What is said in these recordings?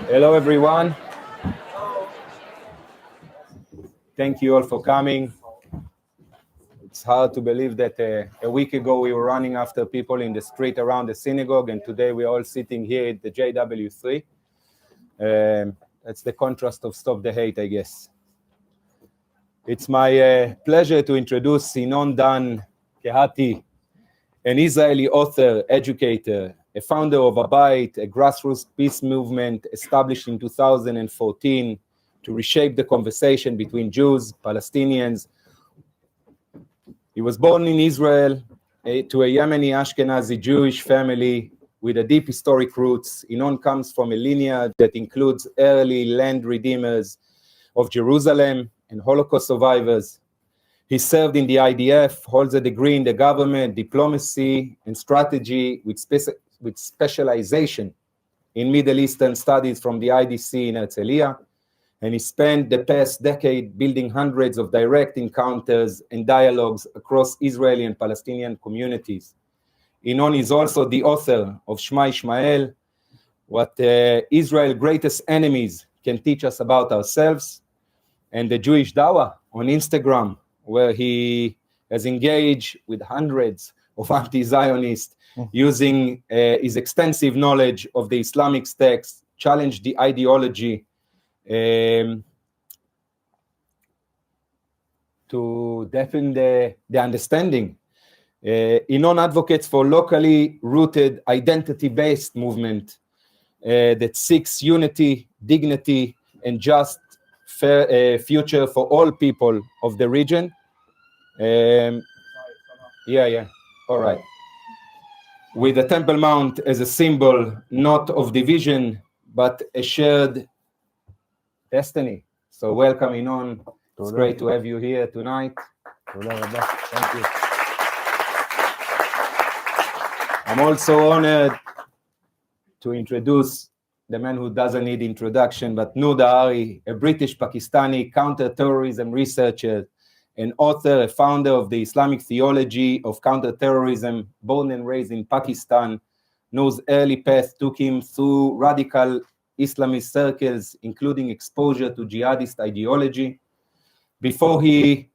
Hello, everyone. Thank you all for coming. It's hard to believe that a week ago we were running after people in the street around the synagogue, and today we're all sitting here at the JW3. That's the contrast of Stop the Hate, I guess. It's my pleasure to introduce Inon Dan-Kehati, an Israeli author, educator, a founder of Abayit, a grassroots peace movement established in 2014 to reshape the conversation between Jews, Palestinians. He was born in Israel to a Yemeni Ashkenazi Jewish family with a deep historic roots. Inon comes from a lineage that includes early land redeemers of Jerusalem and Holocaust survivors. He served in the IDF, holds a degree in the government, diplomacy, and strategy with specialization in Middle Eastern studies from the IDC in Herzliya. And he spent the past decade building hundreds of direct encounters and dialogues across Israeli and Palestinian communities. Inon is also the author of Shema Ishmael, What Israel's Greatest Enemies Can Teach Us About Ourselves, and the Jewish Dawah on Instagram, where he has engaged with hundreds of anti-Zionists using his extensive knowledge of the Islamic texts, challenge the ideology, to deepen the understanding. Inon advocates for locally rooted, identity-based movement that seeks unity, dignity, and just fair future for all people of the region. All right. With the Temple Mount as a symbol, not of division, but a shared destiny. So welcome, Inon. It's great to have you here tonight. Thank you. I'm also honored to introduce the man who doesn't need introduction, but Noor Dahri, a British-Pakistani counter-terrorism researcher, an author, a founder of the Islamic theology of counter-terrorism, born and raised in Pakistan. Noor's early path took him through radical Islamist circles, including exposure to Jihadist ideology. Before a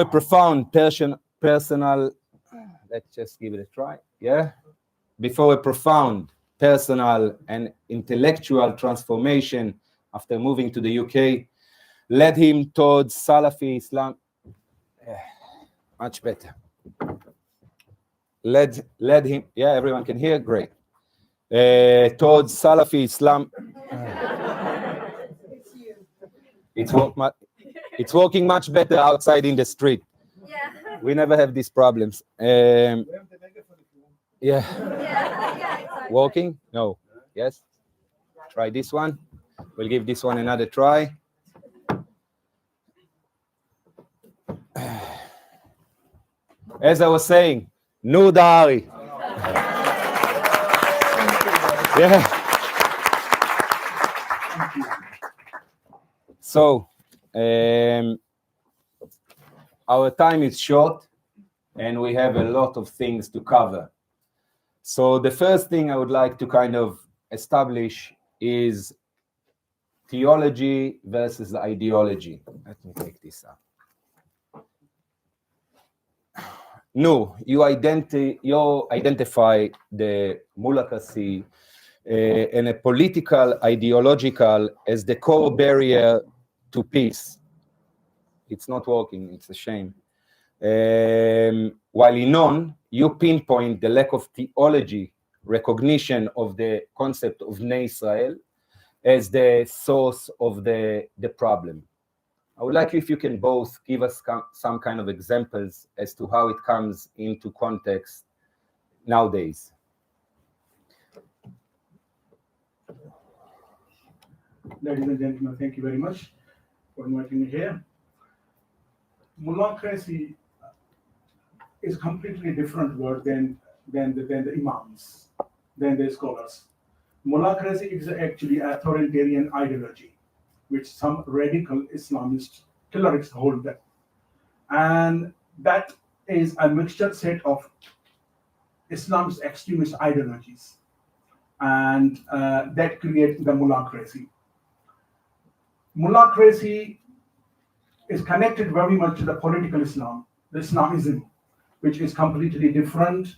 profound personal, let's just give it a try, Before a profound personal and intellectual transformation after moving to the UK, led him towards Salafi Islam. Much better. Led him, everyone can hear, great. Towards Salafi Islam. It's working much better outside in the street. Yeah. We never have these problems. Walking? No. Yes? Try this one. We'll give this one another try. As I was saying, Noor Dahri. So, our time is short, and we have a lot of things to cover. So the first thing I would like to kind of establish is theology versus ideology. Let me take this up. No, you identify the mulacracy and a political ideological as the core barrier to peace. It's not working, it's a shame. While Inon, you pinpoint the lack of theology, recognition of the concept of Bnei Israel as the source of the problem. I would like if you can both give us some kind of examples as to how it comes into context nowadays. Ladies and gentlemen, thank you very much for inviting me here. Mulacracy is a completely different word than the imams, than the scholars. Mulacracy is actually an authoritarian ideology, which some radical Islamist terrorists hold that. And that is a mixture set of Islam's extremist ideologies. and that creates the mullahcracy. Mullahcracy is connected very much to the political Islam, the Islamism, which is completely different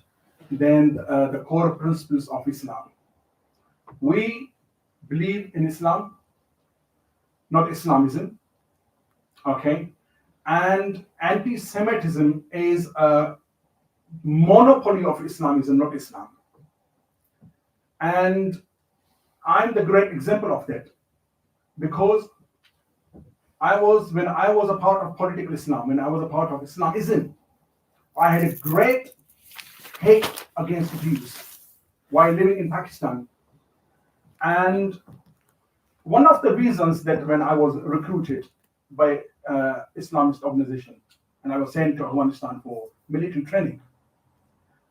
than the core principles of Islam. We believe in Islam, not Islamism, okay? And anti-Semitism is a monopoly of Islamism, not Islam. And I'm the great example of that, because when I was a part of political Islam, when I was a part of Islamism, I had a great hate against Jews while living in Pakistan. And one of the reasons that when I was recruited by Islamist organization and I was sent to Afghanistan for military training,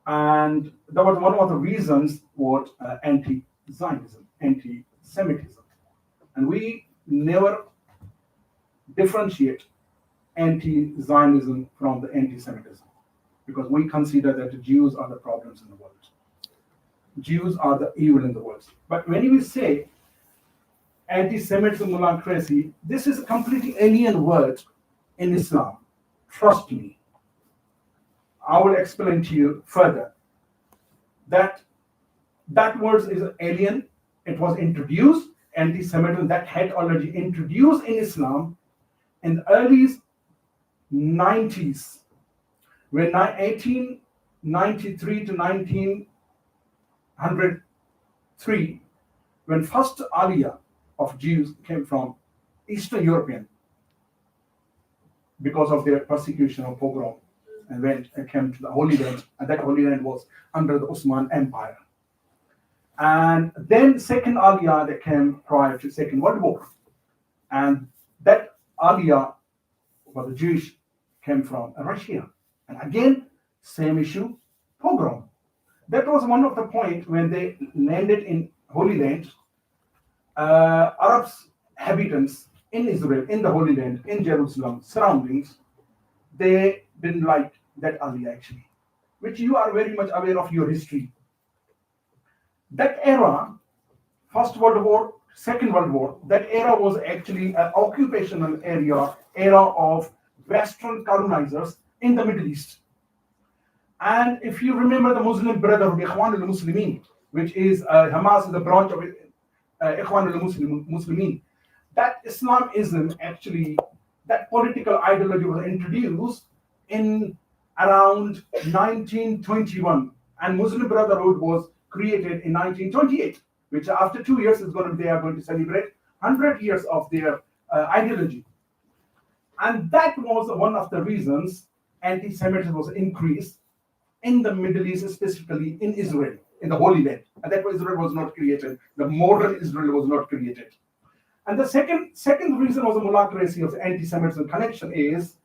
and that was one of the reasons was anti-Zionism, anti-Semitism. And we never differentiate anti-Zionism from the anti-Semitism, because we consider that the Jews are the problems in the world. Jews are the evil in the world. But when we say anti-Semitism, mullahcracy, this is a completely alien word in Islam. Trust me. I will explain to you further that that word is alien. It was introduced, anti-Semitism, that had already introduced in Islam in the early 90s, when 1893 to 1903, when first aliyah of Jews came from Eastern European because of their persecution of pogrom, and came to the Holy Land, and that Holy Land was under the Ottoman Empire. And then second aliyah that came prior to Second World War, and that aliyah for the Jewish came from Russia, and again same issue, pogrom. That was one of the points when they landed in Holy Land. Arabs, inhabitants in Israel, in the Holy Land, in Jerusalem, surroundings, they didn't like that aliyah actually, which you are very much aware of your history. That era, First World War, Second World War, that era was actually an occupational era of Western colonizers in the Middle East. And if you remember the Muslim Brotherhood, Ikhwan al-Muslimin, which is Hamas is a branch of Ikhwan al-Muslimin, that Islamism actually, that political ideology was introduced in around 1921, and Muslim Brotherhood was created in 1928, which after 2 years is going to, they are going to celebrate 100 years of their ideology. And that was one of the reasons anti-Semitism was increased in the Middle East, specifically in Israel, in the Holy Land. And that was Israel was not created. The modern Israel was not created. And the second reason was the mullahcracy of the anti-Semitism connection is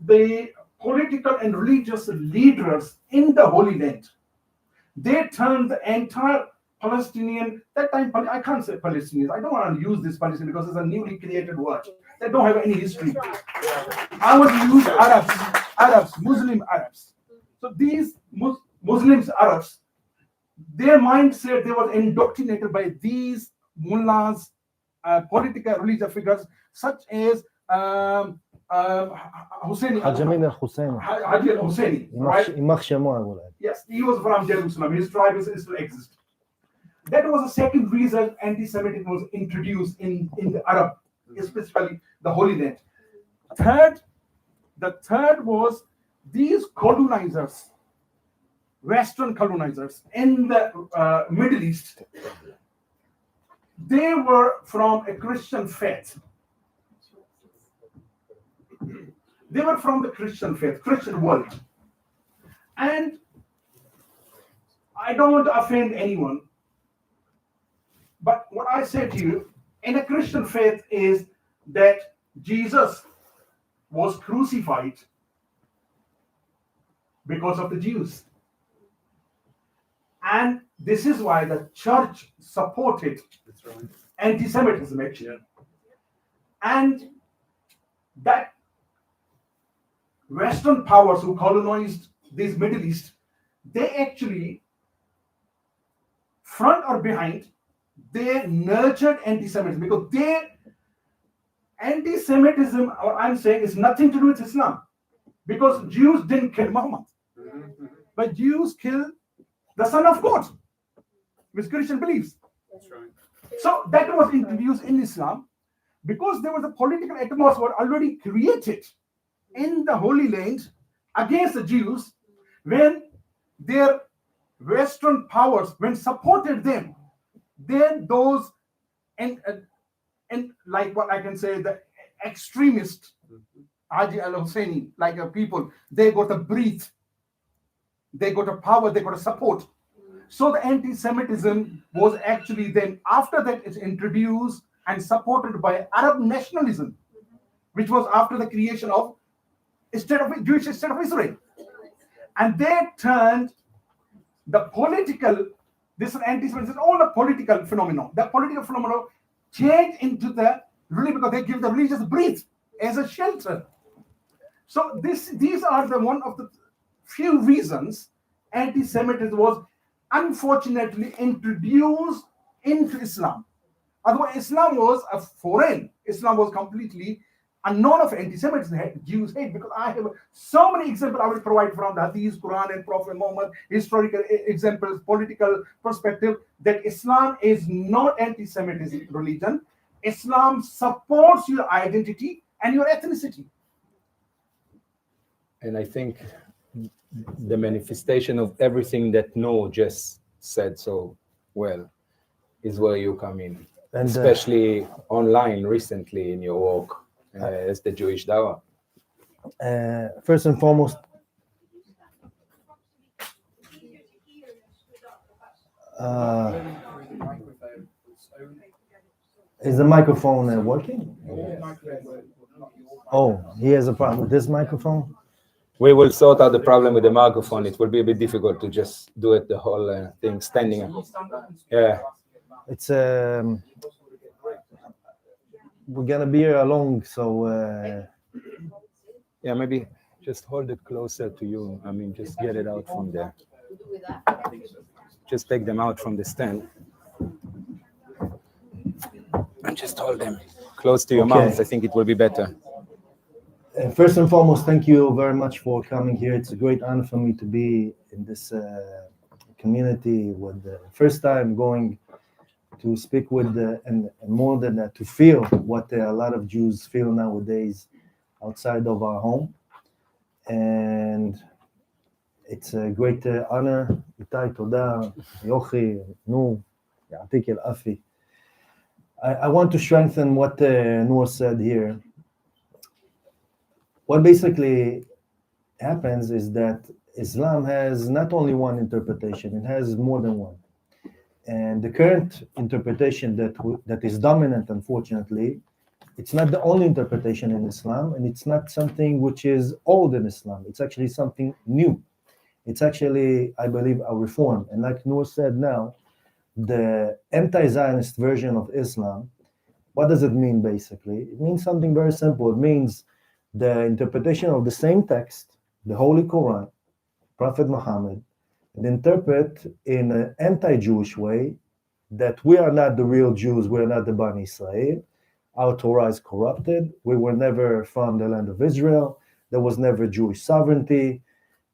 the political and religious leaders in the Holy Land. They turned the entire Palestinian, that time, I can't say Palestinians, I don't want to use this Palestinian because it's a newly created word. They don't have any history. I want to use Arabs, Muslim Arabs. So these Muslims, Arabs, their mindset, they were indoctrinated by these mullahs, political religious figures, such as Husseini. Hajamin al-Husseini. Haji al-Husseini, right? Yes, he was from Jerusalem. His tribe still exists. That was the second reason anti-Semitism was introduced in the Arab, especially the Holy Land. The third was these colonizers, Western colonizers in the Middle East. They were from a Christian faith. They were from the Christian faith, Christian world. And I don't want to offend anyone, but what I say to you, in a Christian faith is that Jesus was crucified because of the Jews. And this is why the church supported anti-Semitism actually. And that Western powers who colonized this Middle East, they actually front or behind, they nurtured anti-Semitism, because anti-Semitism, what I'm saying, is nothing to do with Islam, because Jews didn't kill Muhammad, but Jews killed the Son of God, which Christian believes. That's right. So that was introduced in Islam because there was a political atmosphere already created in the Holy Land against the Jews, when their Western powers, when supported them, then those and like what I can say, the extremist Haji al-Husseini, like people, they got a breathe, they got a power, they got a support. So the anti-Semitism was actually then, after that, it's introduced and supported by Arab nationalism, which was after the creation of Jewish state of Israel. And they turned the political, this is anti-Semitism, all the political phenomenon. The political phenomenon changed into the religion, because they give the religious breath as a shelter. So these are the one of the few reasons anti-Semitism was unfortunately introduced into Islam. Otherwise, Islam was a foreign. Islam was completely unknown of anti-Semitism. Jews hate, because I have so many examples I will provide from the Hadith, Qur'an, and Prophet Muhammad, historical examples, political perspective, that Islam is not anti-Semitism religion. Islam supports your identity and your ethnicity. And I think the manifestation of everything that Noor just said so well is where you come in, and especially online recently in your work as the Jewish Dawah. First and foremost, is the microphone working? Oh, he has a problem with this microphone? We will sort out the problem with the microphone. It will be a bit difficult to just do it the whole thing standing up. Yeah. It's we're gonna be here long, so yeah, maybe just hold it closer to you. I mean, just get it out from there. Just take them out from the stand and just hold them close to your mouth. I think it will be better. First and foremost, thank you very much for coming here. It's a great honor for me to be in this community. With the first time going to speak with, and more than that, to feel what a lot of Jews feel nowadays outside of our home. And it's a great honor. Itai, Toda, Yochi, Noor, Ya'atik el-Afi. I want to strengthen what Noor said here. What basically happens is that Islam has not only one interpretation, it has more than one. And the current interpretation that is dominant, unfortunately, it's not the only interpretation in Islam, and it's not something which is old in Islam. It's actually something new. It's actually, I believe, a reform. And like Noor said now, the anti-Zionist version of Islam, what does it mean basically? It means something very simple. It means the interpretation of the same text, the Holy Quran, Prophet Muhammad, and interpret in an anti-Jewish way that we are not the real Jews, we are not the Bani Israel, our Torah is corrupted, we were never from the land of Israel, there was never Jewish sovereignty,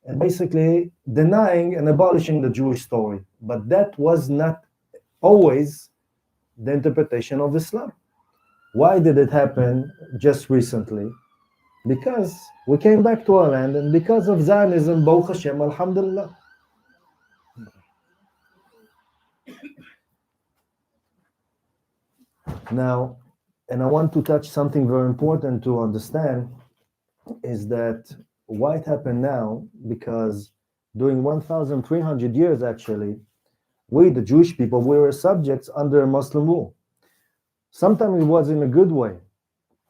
and basically denying and abolishing the Jewish story. But that was not always the interpretation of Islam. Why did it happen just recently? Because we came back to our land, and because of Zionism, Baruch Hashem, Alhamdulillah. Now, and I want to touch something very important to understand, is that why it happened now, because during 1,300 years, actually, we, the Jewish people, we were subjects under Muslim rule. Sometimes it was in a good way,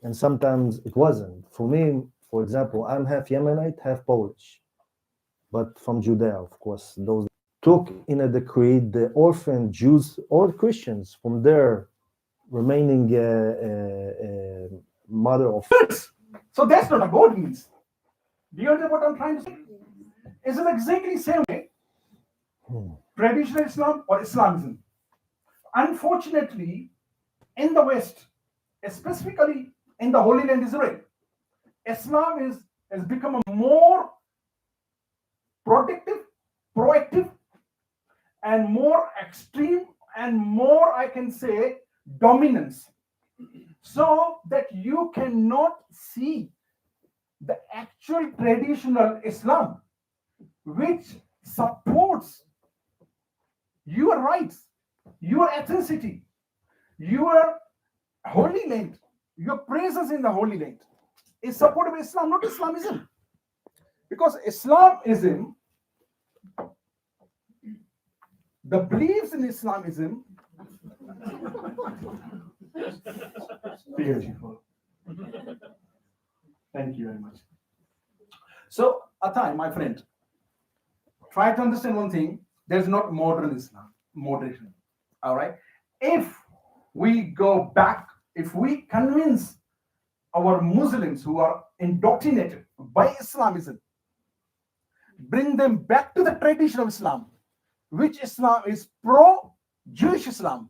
and sometimes it wasn't. For me, for example, I'm half Yemenite, half Polish, but from Judea, of course. Those took in a decree the orphan Jews or Christians from their remaining mother of. So that's not a God means. Do you understand what I'm trying to say? It's exactly the same way. traditional Islam or Islamism. Unfortunately, in the West, specifically in the Holy Land Israel, Islam has become a more protective, proactive, and more extreme, and more, I can say, dominance, so that you cannot see the actual traditional Islam, which supports your rights, your ethnicity, your holy land, your presence in the holy land is supported by Islam, not Islamism. Because Islamism, the beliefs in Islamism, beautiful. Thank you very much. So, Atai, my friend, try to understand one thing. There's not modern Islam, moderation. All right. If we go back, if we convince our Muslims who are indoctrinated by Islamism, bring them back to the tradition of Islam, which Islam is pro-Jewish Islam,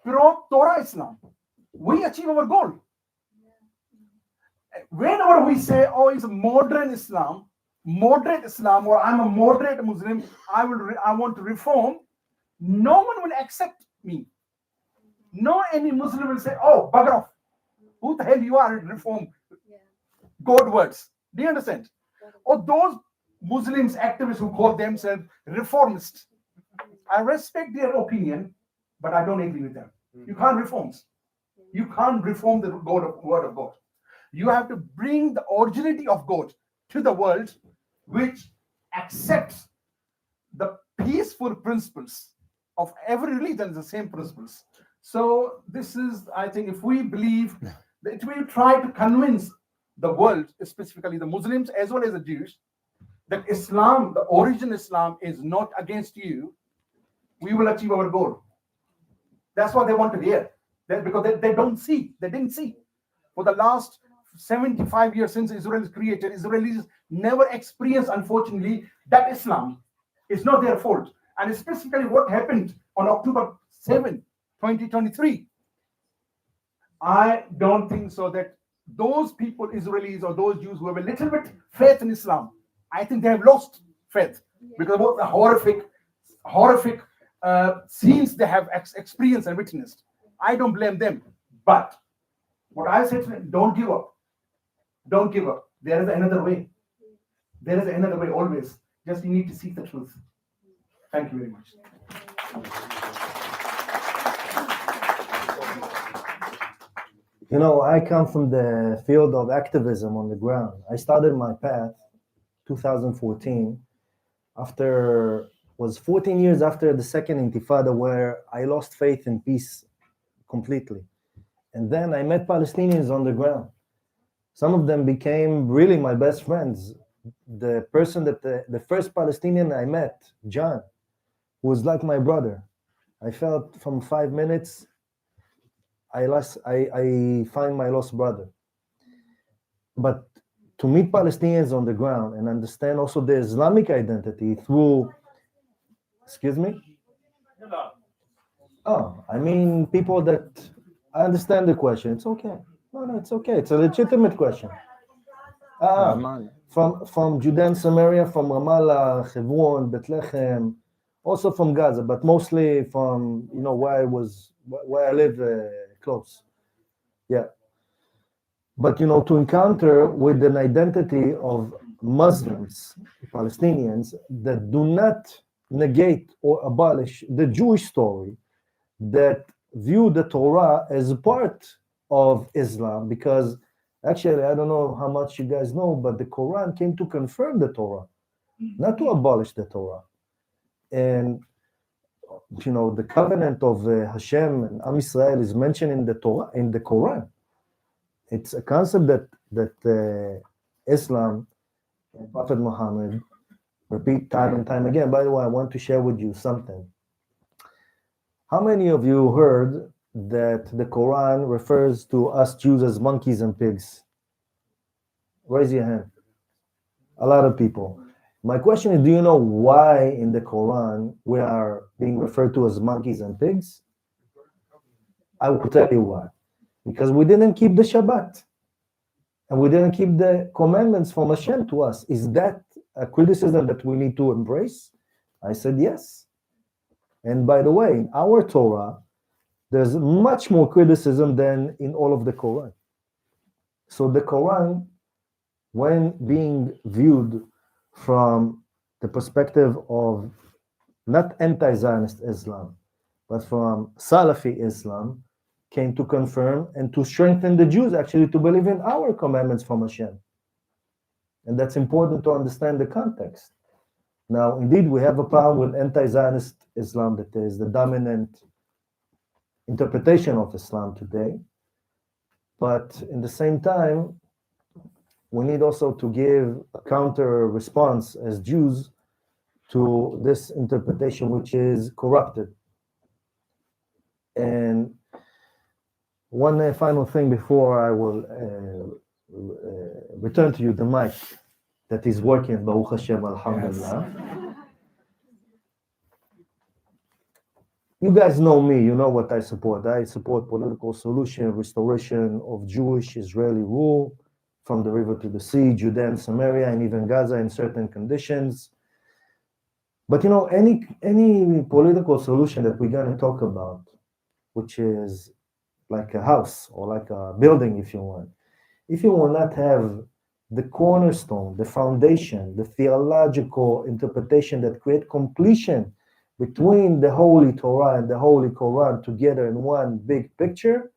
pro-Torah Islam, we achieve our goal. Whenever we say, oh, it's a modern Islam, moderate Islam, or I'm a moderate Muslim, I want to reform, no one will accept me. No any Muslim will say, oh, bugger off. Who the hell you are in reform? God words. Do you understand? Or those Muslims, activists who call themselves reformists. I respect their opinion, but I don't agree with them. You can't reform. You can't reform the word of God. You have to bring the originality of God to the world, which accepts the peaceful principles of every religion, the same principles. So this is, I think, if we believe that we try to convince the world, specifically the Muslims as well as the Jews, that Islam, the origin Islam, is not against you, we will achieve our goal. That's what they want to hear. Because they don't see, they didn't see. For the last 75 years since Israel is created, Israelis never experienced, unfortunately, that Islam. It's not their fault. And specifically what happened on October 7, 2023, I don't think so that those people, Israelis or those Jews who have a little bit faith in Islam, I think they have lost faith because of the horrific scenes they have experienced and witnessed. I don't blame them. But what I said to them, don't give up. Don't give up. There is another way. There is another way always. Just you need to seek the truth. Thank you very much. You know, I come from the field of activism on the ground. I started my path 2014 was 14 years after the second Intifada, where I lost faith in peace completely. And then I met Palestinians on the ground. Some of them became really my best friends. The person that the first Palestinian I met, John, who was like my brother. I felt from 5 minutes, I find my lost brother. But to meet Palestinians on the ground and understand also the Islamic identity through, excuse me? Oh, I mean, people that, I understand the question. It's okay. No, it's okay. It's a legitimate question. From Judea and Samaria, from Ramallah, Hebron, Bethlehem, also from Gaza, but mostly from, where I live close. Yeah. But, to encounter with an identity of Muslims, Palestinians, that do not negate or abolish the Jewish story, that view the Torah as a part of Islam, because actually, I don't know how much you guys know, but the Quran came to confirm the Torah, not to abolish the Torah. And, the covenant of Hashem and Am Israel is mentioned in the Torah, in the Quran. It's a concept that Islam and Prophet Muhammad repeat time and time again. By the way, I want to share with you something. How many of you heard that the Quran refers to us Jews as monkeys and pigs? Raise your hand. A lot of people. My question is, do you know why in the Quran we are being referred to as monkeys and pigs? I will tell you why. Because we didn't keep the Shabbat. And we didn't keep the commandments from Hashem to us. Is that a criticism that we need to embrace? I said yes. And by the way, in our Torah, there's much more criticism than in all of the Quran. So the Quran, when being viewed from the perspective of not anti-Zionist Islam, but from Salafi Islam, came to confirm and to strengthen the Jews actually to believe in our commandments from Hashem. And that's important to understand the context. Now, indeed, we have a problem with anti-Zionist Islam that is the dominant interpretation of Islam today. But in the same time, we need also to give a counter response as Jews to this interpretation, which is corrupted. And one final thing before I will return to you the mic that is working, Baruch Hashem, Alhamdulillah. Yes. You guys know me, you know what I support. I support political solution, restoration of Jewish-Israeli rule from the river to the sea, Judea and Samaria, and even Gaza in certain conditions. But you know, any political solution that we're going to talk about, which is like a house or like a building, if you want, if you will not have the cornerstone, the foundation, the theological interpretation that create completion between the Holy Torah and the Holy Quran together in one big picture,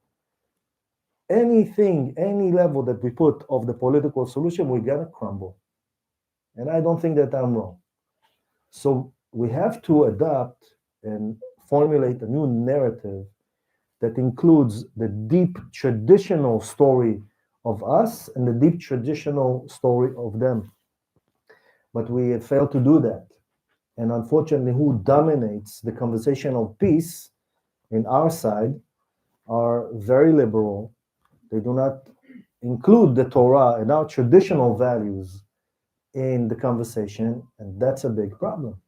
anything, any level that we put of the political solution, we're gonna crumble. And I don't think that I'm wrong. So we have to adapt and formulate a new narrative that includes the deep traditional story of us and the deep traditional story of them. But we have failed to do that. And unfortunately, who dominates the conversation of peace in our side are very liberal. They do not include the Torah and our traditional values in the conversation, and that's a big problem.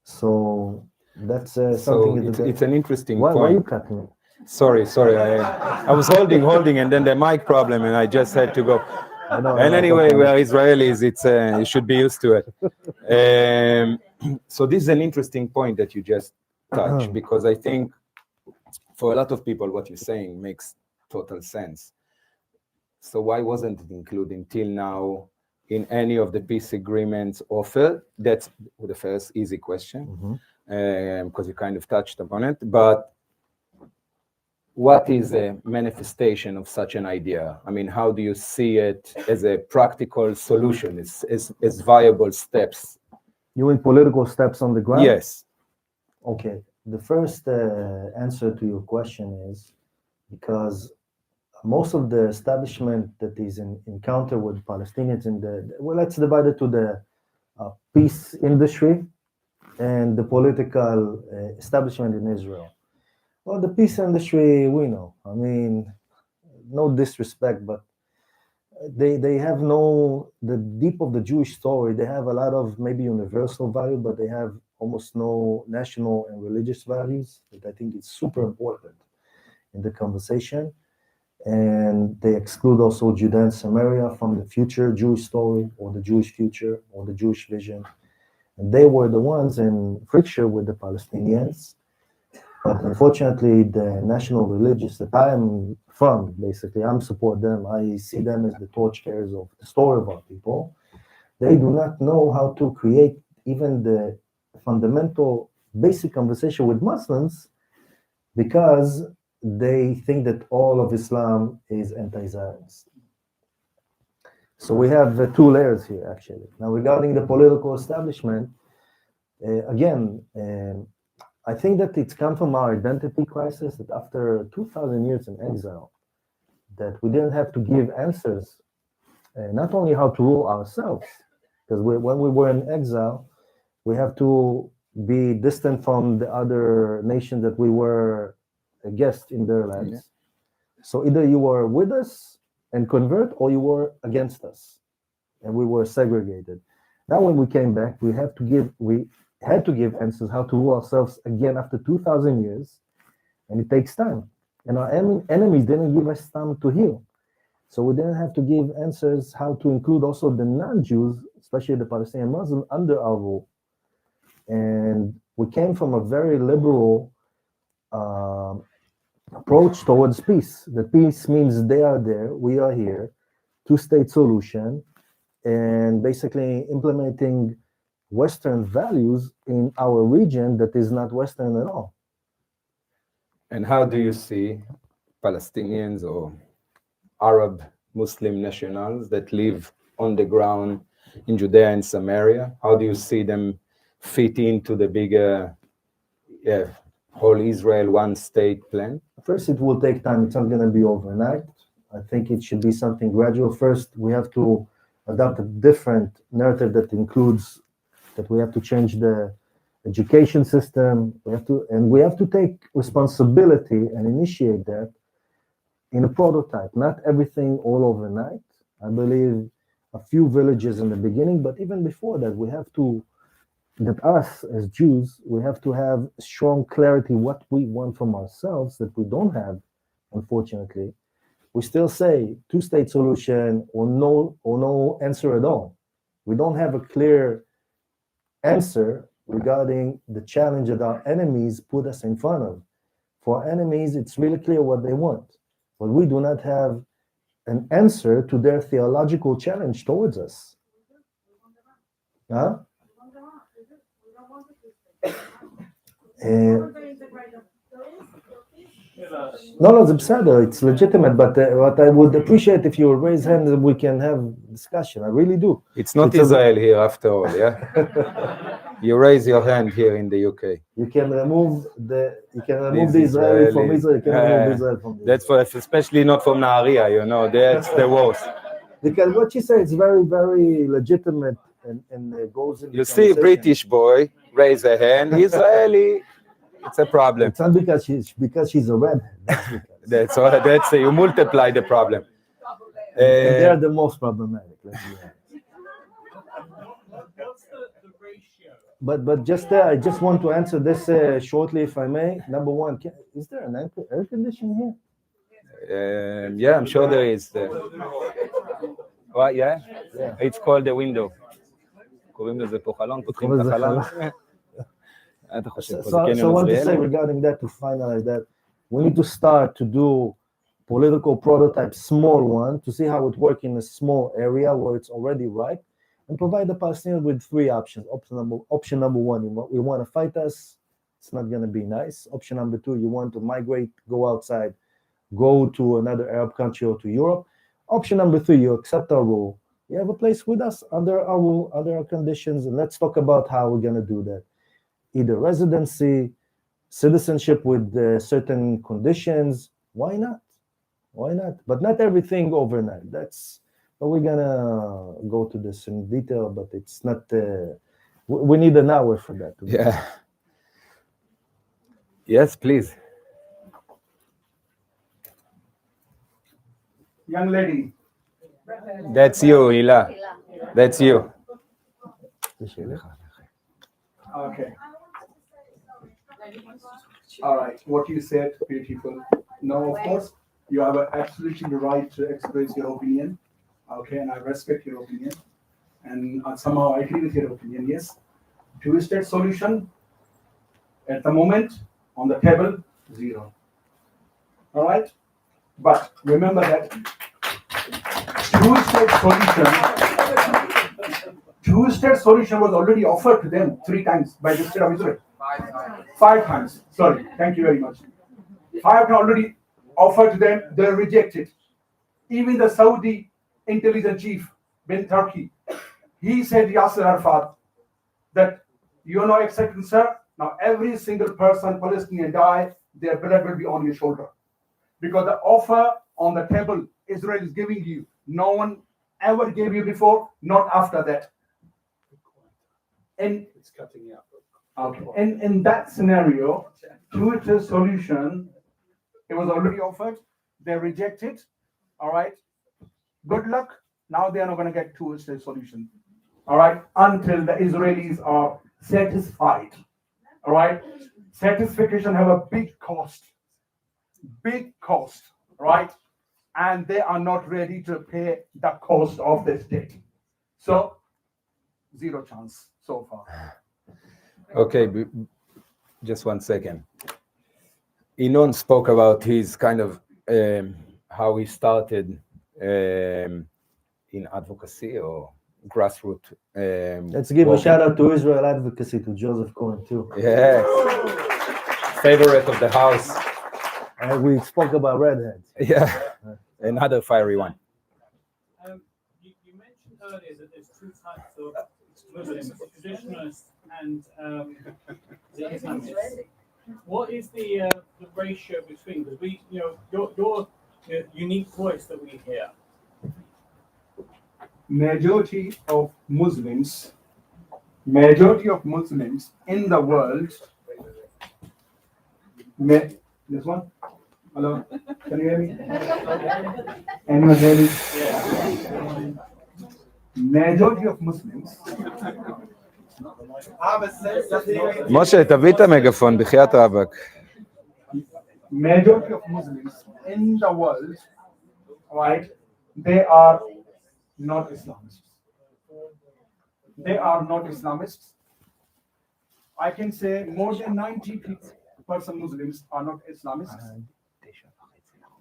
So that's something. It's an interesting point. Why are you cutting me? Sorry. I was holding, and then the mic problem, and I just had to go. And anyway, we're Israelis. You should be used to it. So this is an interesting point that you just touched, because I think for a lot of people, what you're saying makes total sense. So why wasn't it included till now in any of the peace agreements offered? That's the first easy question, because you kind of touched upon it. But what is a manifestation of such an idea? I mean, how do you see it as a practical solution, as viable steps? You mean political steps on the ground? Yes. Okay. The first answer to your question is because most of the establishment that is in encounter with Palestinians let's divide it to the peace industry and the political establishment in Israel. Well, the peace industry, we know. I mean, no disrespect, but they have the deep of the Jewish story. They have a lot of maybe universal value, but they have almost no national and religious values that I think is super important in the conversation. And they exclude also Judea and Samaria from the future Jewish story or the Jewish future or the Jewish vision. And they were the ones in friction with the Palestinians. But unfortunately, the national religious that I am from, basically, I support them. I see them as the torchbearers of the story of our people. They do not know how to create even the fundamental basic conversation with Muslims because they think that all of Islam is anti-Zionist. So we have two layers here, actually. Now, regarding the political establishment, again, I think that it's come from our identity crisis that after 2,000 years in exile, that we didn't have to give answers, not only how to rule ourselves, because when we were in exile, we have to be distant from the other nations that we were a guest in their lands. Yeah. So either you were with us and convert, or you were against us, and we were segregated. Now, when we came back, we had to give answers how to rule ourselves again after 2,000 years, and it takes time. And our enemies didn't give us time to heal. So we didn't have to give answers how to include also the non-Jews, especially the Palestinian Muslims, under our rule. And we came from a very liberal approach towards peace. The peace means they are there, we are here, two-state solution, and basically implementing Western values in our region that is not Western at all. And how do you see Palestinians or Arab Muslim nationals that live on the ground in Judea and Samaria? How do you see them fit into the bigger whole Israel one-state plan? First, it will take time. It's not going to be overnight. I think it should be something gradual. First, we have to adopt a different narrative that includes that we have to change the education system. We have to take responsibility and initiate that in a prototype. Not everything all overnight. I believe a few villages in the beginning, but even before that, that us as Jews, we have to have strong clarity what we want from ourselves that we don't have, unfortunately. We still say two-state solution or no answer at all. We don't have a clear answer regarding the challenge that our enemies put us in front of. For our enemies, it's really clear what they want, but we do not have an answer to their theological challenge towards us. Huh? No, it's absurd. It's legitimate, but what I would appreciate if you raise hands and we can have discussion. I really do. It's not Israel here after all, yeah? You raise your hand here in the UK. You can remove the Israeli from Israel. You can remove Israel from Israel. That's for, especially not from Nahariya, that's the worst. Because what you say is very, very legitimate and goes in. You see, British boy raise a hand, Israeli, it's a problem. It's not because she's a redhead. That's you multiply the problem. And they are the most problematic. Let's be honest. But just I just want to answer this shortly, if I may. Number one, is there an air conditioner here? Yeah, I'm sure there is. What? Yeah? It's called the window. קוראים לזה פה חלון, פותחים את החלון. So I want to say regarding that, to finalize that, we need to start to do political prototype, small one, to see how it works in a small area where it's already ripe, and provide the Palestinians with three options. Option number one, you want to fight us, it's not going to be nice. Option number two, you want to migrate, go outside, go to another Arab country or to Europe. Option number three, you accept our rule. You have a place with us under our rule, under our conditions, and let's talk about how we're going to do that. Either residency, citizenship with certain conditions. Why not? Why not? But not everything overnight. We're going to go to this in detail, but it's not, we need an hour for that. Yeah. Yes, please. Young lady. That's you, Ila. That's you. Okay. All right. What you said, beautiful. No, of course, you have absolutely the right to express your opinion. Okay, and I respect your opinion. And somehow I agree with your opinion, yes. Two-state solution, at the moment, on the table, 0. All right? But remember that two-state solution was already offered to them 3 times by the state of Israel. 5 times. Sorry. Thank you very much. 5 times already offered to them. They rejected. Even the Saudi intelligence chief, bin Turki, he said, Yasser Arafat, that you are not accepting, sir. Now every single person, Palestinian die, their blood will be on your shoulder. Because the offer on the table Israel is giving you, no one ever gave you before, not after that. And it's cutting out. Okay. And in that scenario, two-state solution, it was already offered. They rejected. All right. Good luck. Now they are not going to get two-state solution. all right, until the Israelis are satisfied. All right, satisfaction have a big cost, right? And they are not ready to pay the cost of this debt. So, zero chance so far. Okay, just 1 second. Inon spoke about his kind of how he started in advocacy or grassroots. Let's give a working. shout out to Israel Advocacy, to Joseph Cohen too. Yes, favorite of the house. And we spoke about redheads. Yeah, another fiery one. You mentioned earlier that there's two types of Muslims, traditionalists and the Islamists. What is the ratio between? Because we, your unique voice that we hear. Majority of Muslims in the world. This one? Hello? Can you hear me? Anyone hear me? Majority of Muslims. משה, תביא את המגפון, בחיית רבק. Majority of Muslims in the world, right, they are not Islamists. I can say more than 90% Muslims are not Islamists.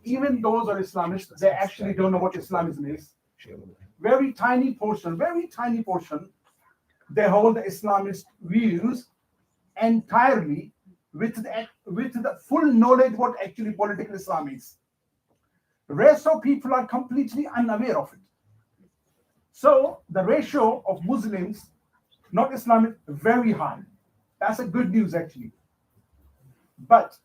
Even those are Islamists, they actually don't know what Islamism is. Very tiny portion, they hold the Islamist views entirely with the full knowledge what actually political Islam is. The rest of people are completely unaware of it. So the ratio of Muslims, not Islamic, very high. That's a good news actually. But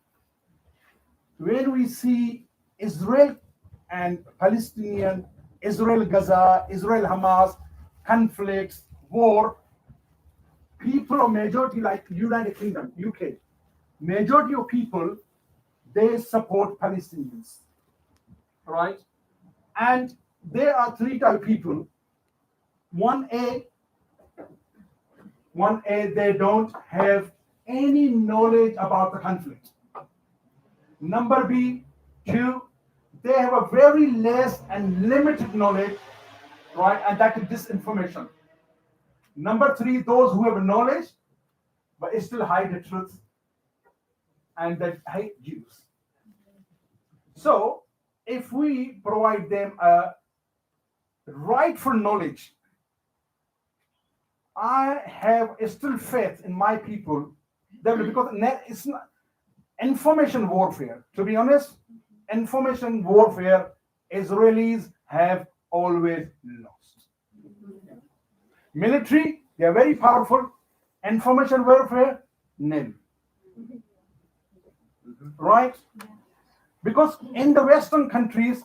when we see Israel and Palestinian, Israel Gaza, Israel Hamas, conflicts, war, people of majority like United Kingdom, UK, majority of people, they support Palestinians, right? And there are three type of people. 1A, they don't have any knowledge about the conflict. Number B, 2, they have a very less and limited knowledge, right? And that is disinformation. Number 3, those who have knowledge but still hide the truth and that hate Jews. So if we provide them a rightful knowledge, I have still faith in my people that because it's not information warfare. To be honest, information warfare, Israelis have always lost. Military, they are very powerful. Information warfare, nil. Right? Because in the Western countries,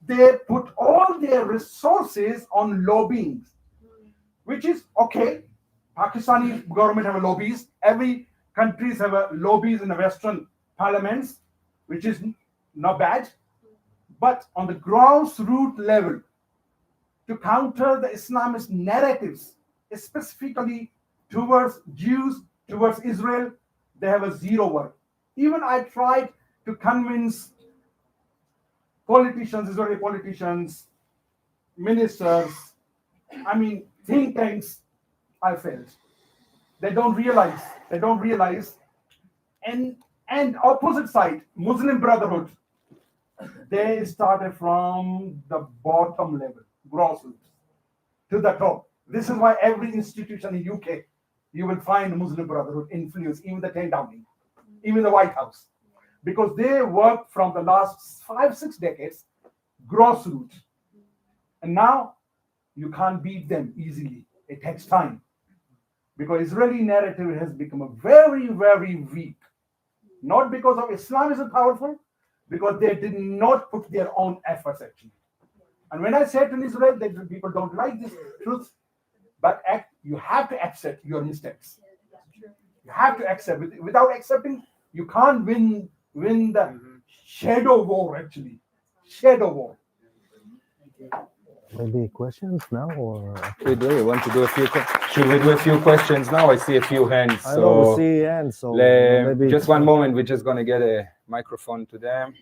they put all their resources on lobbying, which is okay. Pakistani government have a lobbies. Every countries have a lobbies in the Western parliaments, which is not bad. But on the grassroots level, to counter the Islamist narratives, specifically towards Jews, towards Israel, they have a zero work. Even I tried to convince politicians, Israeli politicians, ministers, think tanks, I failed. They don't realize. And opposite side, Muslim Brotherhood, they started from the bottom level, grassroots, to the top. This is why every institution in UK, you will find Muslim Brotherhood influence, even the 10 Downing, even the White House, because they work from the last 5-6 decades, grassroots. And now you can't beat them easily. It takes time. Because Israeli narrative has become a very, very weak. Not because of Islam isn't powerful, because they did not put their own efforts actually. And when I say to Israel that people don't like this truth, but you have to accept your mistakes. You have to accept. Without accepting, you can't win the shadow war actually. Shadow war. Maybe questions now or? We do. You want to do a few? Should we do a few questions now? I see a few hands. I don't see hands, so maybe just one moment. We're just gonna get a microphone to them.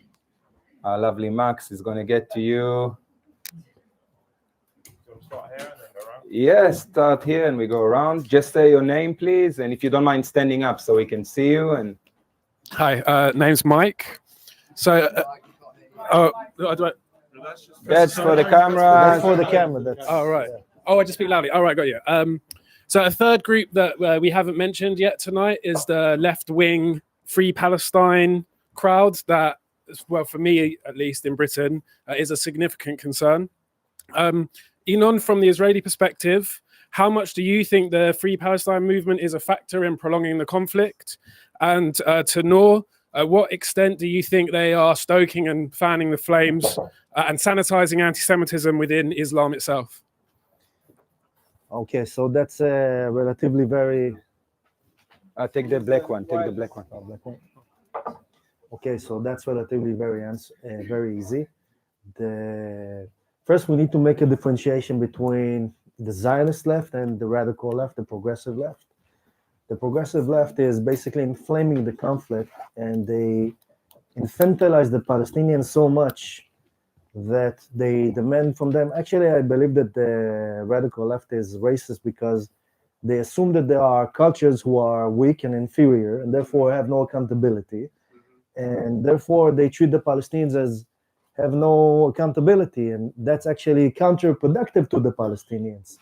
Our lovely Max is gonna get to you. Start here and then go around. Yes, start here and we go around. Just say your name, please, and if you don't mind standing up so we can see you. And hi, name's Mike. So, that's for the camera. That's for the camera. That's, oh, right. Oh, I just speak loudly. All right, got you. So a third group that we haven't mentioned yet tonight is the left-wing Free Palestine crowd that, well, for me, at least in Britain, is a significant concern. Inon, from the Israeli perspective, how much do you think the Free Palestine movement is a factor in prolonging the conflict? And to Noor, what extent do you think they are stoking and fanning the flames and sanitizing anti-Semitism within Islam itself? Okay, so that's a relatively very... Take the black one. Take the black one. Black one. Okay, so that's relatively very easy. First, we need to make a differentiation between the Zionist left and the radical left, the progressive left. The progressive left is basically inflaming the conflict, and they infantilize the Palestinians so much that they demand from them. Actually, I believe that the radical left is racist because they assume that there are cultures who are weak and inferior and therefore have no accountability. And therefore, they treat the Palestinians as have no accountability, and that's actually counterproductive to the Palestinians.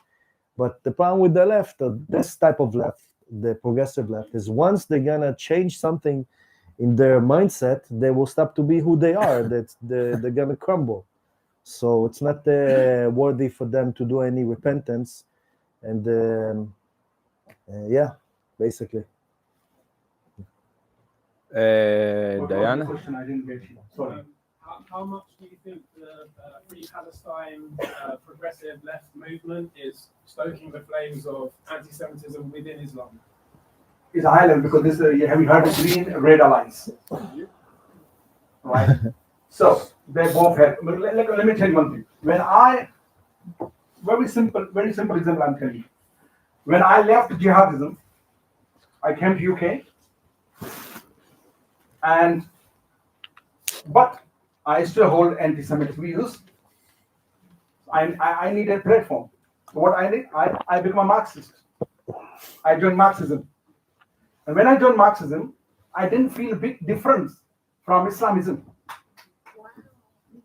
But the problem with the left, this type of left, the progressive left, is once they're gonna change something in their mindset, they will stop to be who they are. That they're gonna crumble. So it's not worthy for them to do any repentance, and yeah, basically. Diana. Question I didn't get you. Sorry. How much do you think the Free Palestine progressive left movement is stoking the flames of anti-Semitism within Islam? It's a high level because this have you heard of green-red alliance? Right. So they both have. Let me tell you one thing. Very simple example I'm telling you. When I left jihadism, I came to UK, but I still hold anti-Semitic views. I need a platform. So what I need, I become a Marxist. I joined Marxism. And when I joined Marxism, I didn't feel a big difference from Islamism.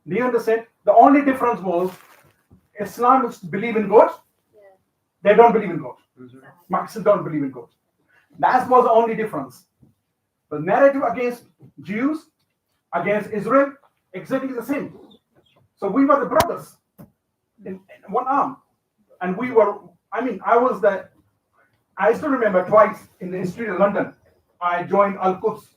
Do you understand? The only difference was Islamists believe in God. They don't believe in God. Marxists don't believe in God. That was the only difference. The narrative against Jews, against Israel, exactly the same. So we were the brothers in one arm. And we were, I still remember twice in the history of London, I joined Al-Quds,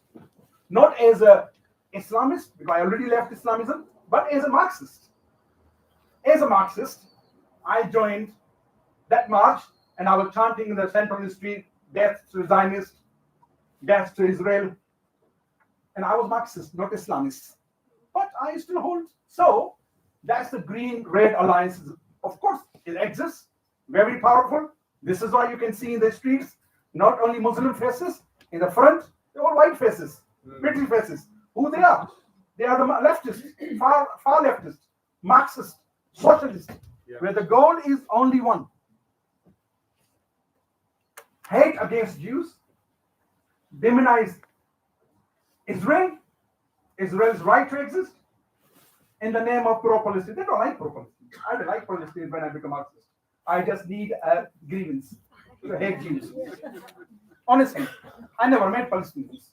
not as a Islamist, because I already left Islamism, but as a Marxist. As a Marxist, I joined that march, and I was chanting in the central street, death to Zionists, death to Israel. And I was Marxist, not Islamist. But I still hold. So that's the green-red alliance. Of course, it exists, very powerful. This is why you can see in the streets, not only Muslim faces, in the front, they're all white faces, British faces. Who they are? They are the leftists, far leftist, Marxist, socialist, where the goal is only one. Hate against Jews, demonize Israel, Israel's right to exist, in the name of pro-Palestine. They don't like pro-Palestine. I don't like Palestine when I become Marxist. I just need a grievance to hate Jews. Honestly, I never met Palestinians.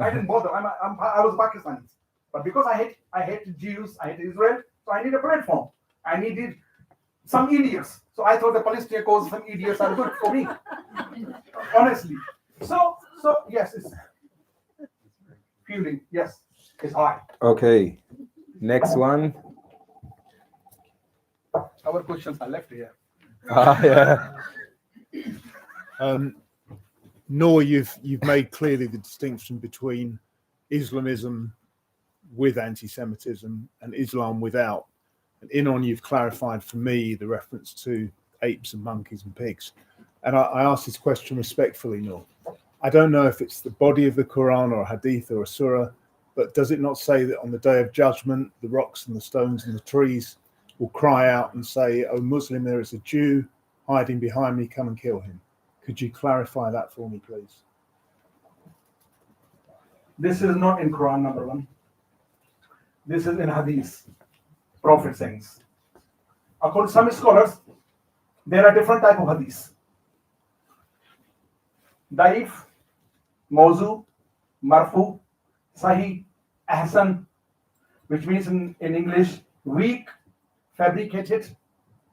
I didn't bother. I was Pakistani. But because I hate Jews, I hate Israel, so I need a platform. I needed some idiots. So I thought the Palestinian cause, some idiots are good for me. Honestly. So yes, it's fueling. Yes, it's high. Okay. Next one. Our questions are left here. Yeah. Noor, you've made clearly the distinction between Islamism with anti-Semitism and Islam without. And Inon, you've clarified for me the reference to apes and monkeys and pigs. And I ask this question respectfully, Noor. I don't know if it's the body of the Quran or a hadith or a surah, but does it not say that on the day of judgment, the rocks and the stones and the trees will cry out and say, "O Muslim, there is a Jew hiding behind me, come and kill him"? Could you clarify that for me, please? This is not in Quran, number one. This is in Hadith, Prophet sayings. According to some scholars, there are different type of Hadith. Daif, Mawzu, Marfu, Sahih, Ahsan, which means in English, weak, fabricated,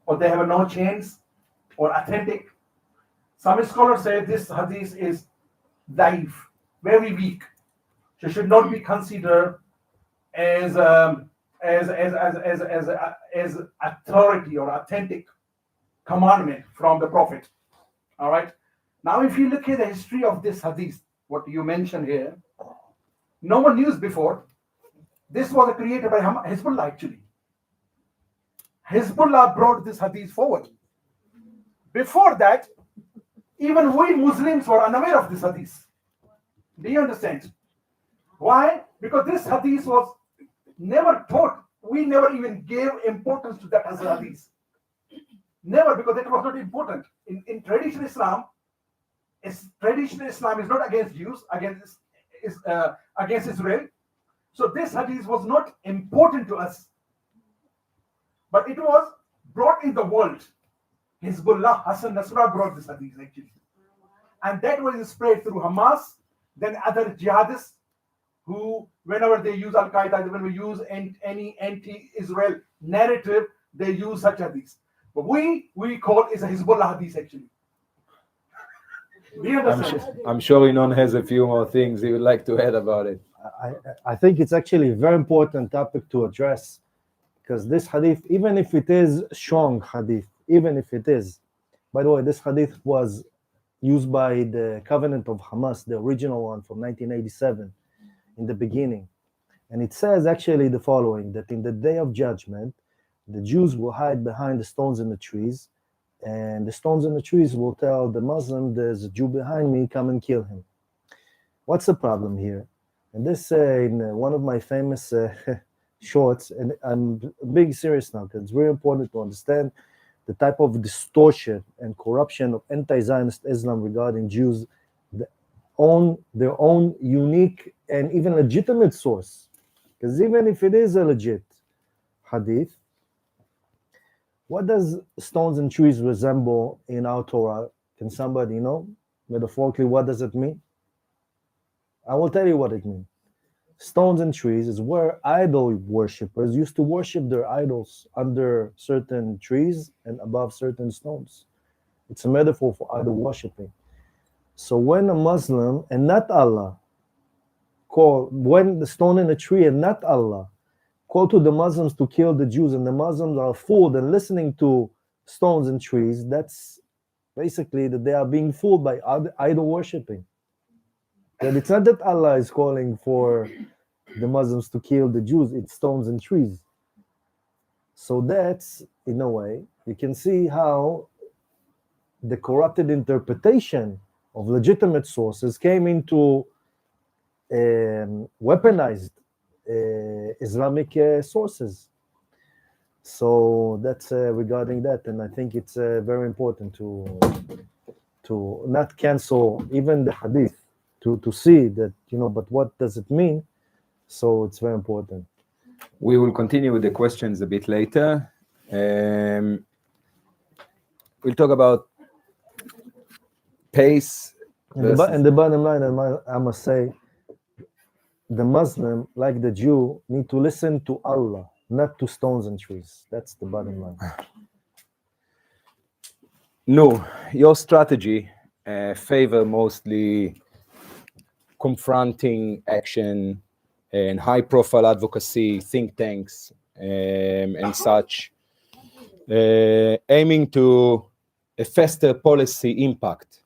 or they have no chains, or authentic. Some scholars say this Hadith is Daif, very weak. So should not be considered as authority or authentic commandment from the Prophet. All right. Now, if you look at the history of this hadith, what you mentioned here, no one knew before. This was created by Hezbollah actually. Hezbollah brought this hadith forward. Before that, even we Muslims were unaware of this hadith. Do you understand? Why? Because this hadith was never taught. We never even gave importance to that as a hadith. Never, because it was not important. In traditional Islam, traditional Islam is not against Jews, against Israel. So this hadith was not important to us. But it was brought in the world. Hezbollah, Hassan Nasrallah brought this hadith actually. And that was spread through Hamas, then other jihadists, who, whenever they use Al-Qaeda, when we use any anti-Israel narrative, they use such hadith. But we call it a Hezbollah hadith actually. Do you understand? I'm sure Inon has a few more things he would like to add about it. I think it's actually a very important topic to address, because this hadith, even if it is strong hadith, even if it is, by the way, this hadith was used by the Covenant of Hamas, the original one from 1987, in the beginning. And it says actually the following, that in the day of judgment, the Jews will hide behind the stones and the trees, and the stones and the trees will tell the Muslim, there's a Jew behind me, come and kill him. What's the problem here? And this in one of my famous shorts, and I'm being serious now, because it's very important to understand the type of distortion and corruption of anti-Zionist Islam regarding Jews, their own unique and even legitimate source. Because even if it is a legit hadith, what does stones and trees resemble in our Torah? Can somebody know? Metaphorically, what does it mean? I will tell you what it means. Stones and trees is where idol worshippers used to worship their idols under certain trees and above certain stones. It's a metaphor for idol worshiping. So when a Muslim and not Allah when the stone in the tree and not Allah call to the Muslims to kill the Jews, and the Muslims are fooled and listening to stones and trees, that's basically that they are being fooled by idol worshipping. That it's not that Allah is calling for the Muslims to kill the Jews, it's stones and trees. So that's, in a way, you can see how the corrupted interpretation of legitimate sources came into weaponized Islamic sources. So that's regarding that, and I think it's very important to not cancel even the hadith, to see that, but what does it mean? So it's very important. We will continue with the questions a bit later. We'll talk about pace. And the bottom line, I must say, the Muslim, like the Jew, need to listen to Allah, not to stones and trees. That's the bottom line. No, your strategy favor mostly confronting action and high-profile advocacy, think tanks, and such, aiming to a faster policy impact.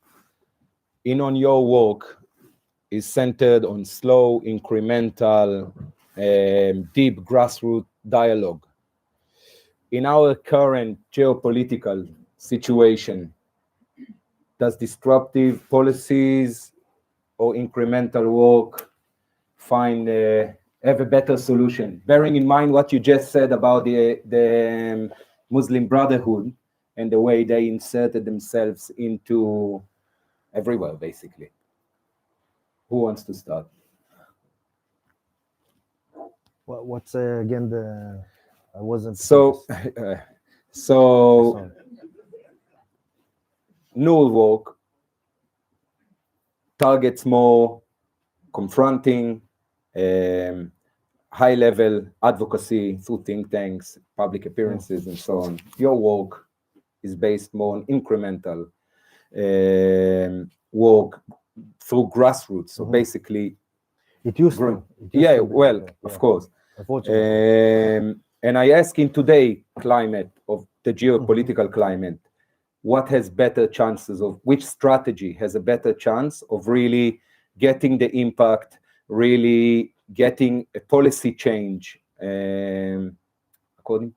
On your work is centered on slow, incremental, deep grassroots dialogue. in our current geopolitical situation, does disruptive policies or incremental work have a better solution? Bearing in mind what you just said about the Muslim Brotherhood and the way they inserted themselves into everywhere, basically. Who wants to start? What's again the? I wasn't. So Sorry. Noor work targets more confronting, high-level advocacy through think tanks, public appearances, and so on. Your work is based more on incremental work through grassroots. So basically, It used to. Yeah, well, of course. Unfortunately. And I ask in today's climate of the geopolitical climate, what has better chances of, which strategy has a better chance of really getting the impact, really getting a policy change according?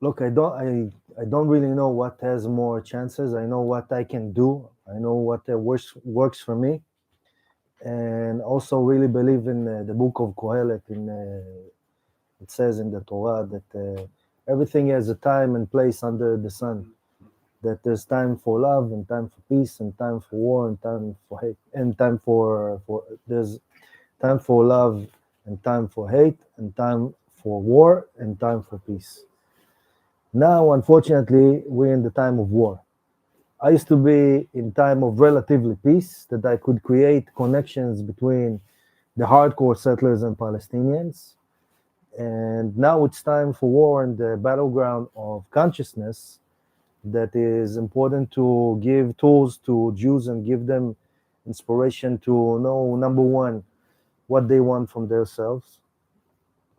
Look, I don't really know what has more chances. I know what I can do. I know what works for me, and also really believe in the book of Kohelet. It says in the Torah that everything has a time and place under the sun. That there's time for love and time for peace and time for war and time for hate and time for there's time for love and time for hate and time for war and time for peace. Now, unfortunately, we're in the time of war. I used to be in time of relatively peace, that I could create connections between the hardcore settlers and Palestinians. And now it's time for war and the battleground of consciousness, that is important to give tools to Jews and give them inspiration to know, number one, what they want from themselves.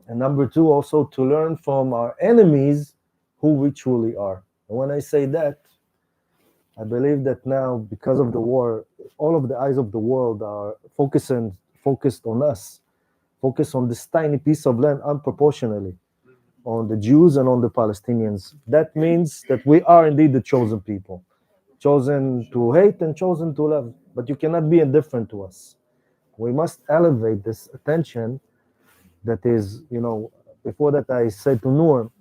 And number two, also to learn from our enemies who we truly are. And when I say that, I believe that now, because of the war, all of the eyes of the world are focused on us, focused on this tiny piece of land unproportionately, on the Jews and on the Palestinians. That means that we are indeed the chosen people, chosen to hate and chosen to love. But you cannot be indifferent to us. We must elevate this attention that is, before that I said to Noor,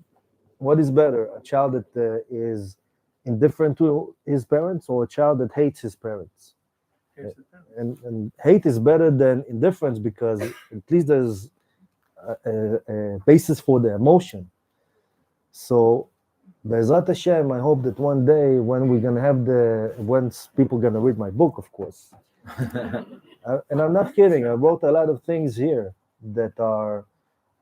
what is better, a child that is indifferent to his parents or a child that hates his parents? And hate is better than indifference, because at least there's a basis for the emotion. So, Be'ezrat Hashem, I hope that one day when we're going to have once people are going to read my book, of course. And I'm not kidding, I wrote a lot of things here that are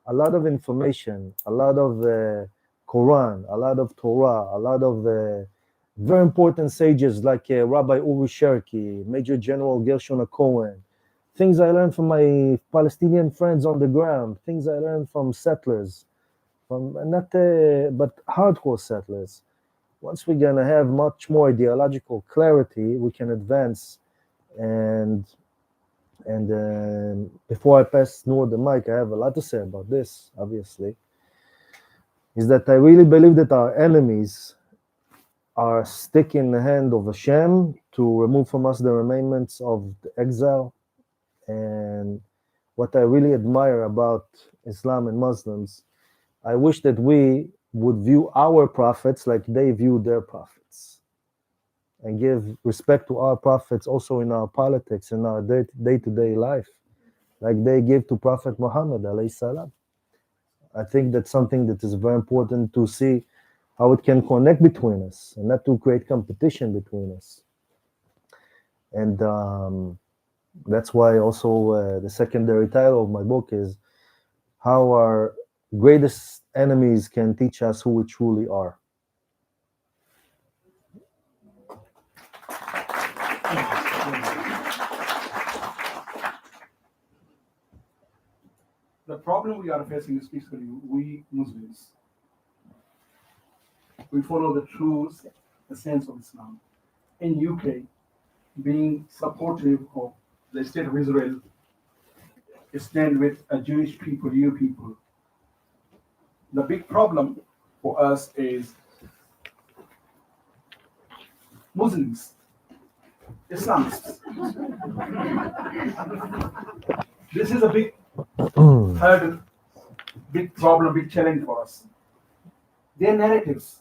a lot of information, a lot of Qur'an, a lot of Torah, a lot of very important sages like Rabbi Uri Sherki, Major General Gershon Cohen, things I learned from my Palestinian friends on the ground, things I learned from settlers, from but hardcore settlers. Once we're gonna have much more ideological clarity, we can advance. And before I pass Noor the mic, I have a lot to say about this, obviously, is that I really believe that our enemies are stick in the hand of Hashem to remove from us the remains of the exile. And what I really admire about Islam and Muslims, I wish that we would view our prophets like they view their prophets, and give respect to our prophets also in our politics, in our day-to-day life, like they give to Prophet Muhammad alayhi salam. I think that's something that is very important to see how it can connect between us and not to create competition between us. And that's why also the secondary title of my book is how our greatest enemies can teach us who we truly are. The problem we are facing is basically we Muslims. We follow the true essence of Islam. In UK, being supportive of the state of Israel, stand with a Jewish people, you people. the big problem for us is Muslims, Islamists. This is a big hurdle, big problem, big challenge for us. Their narratives.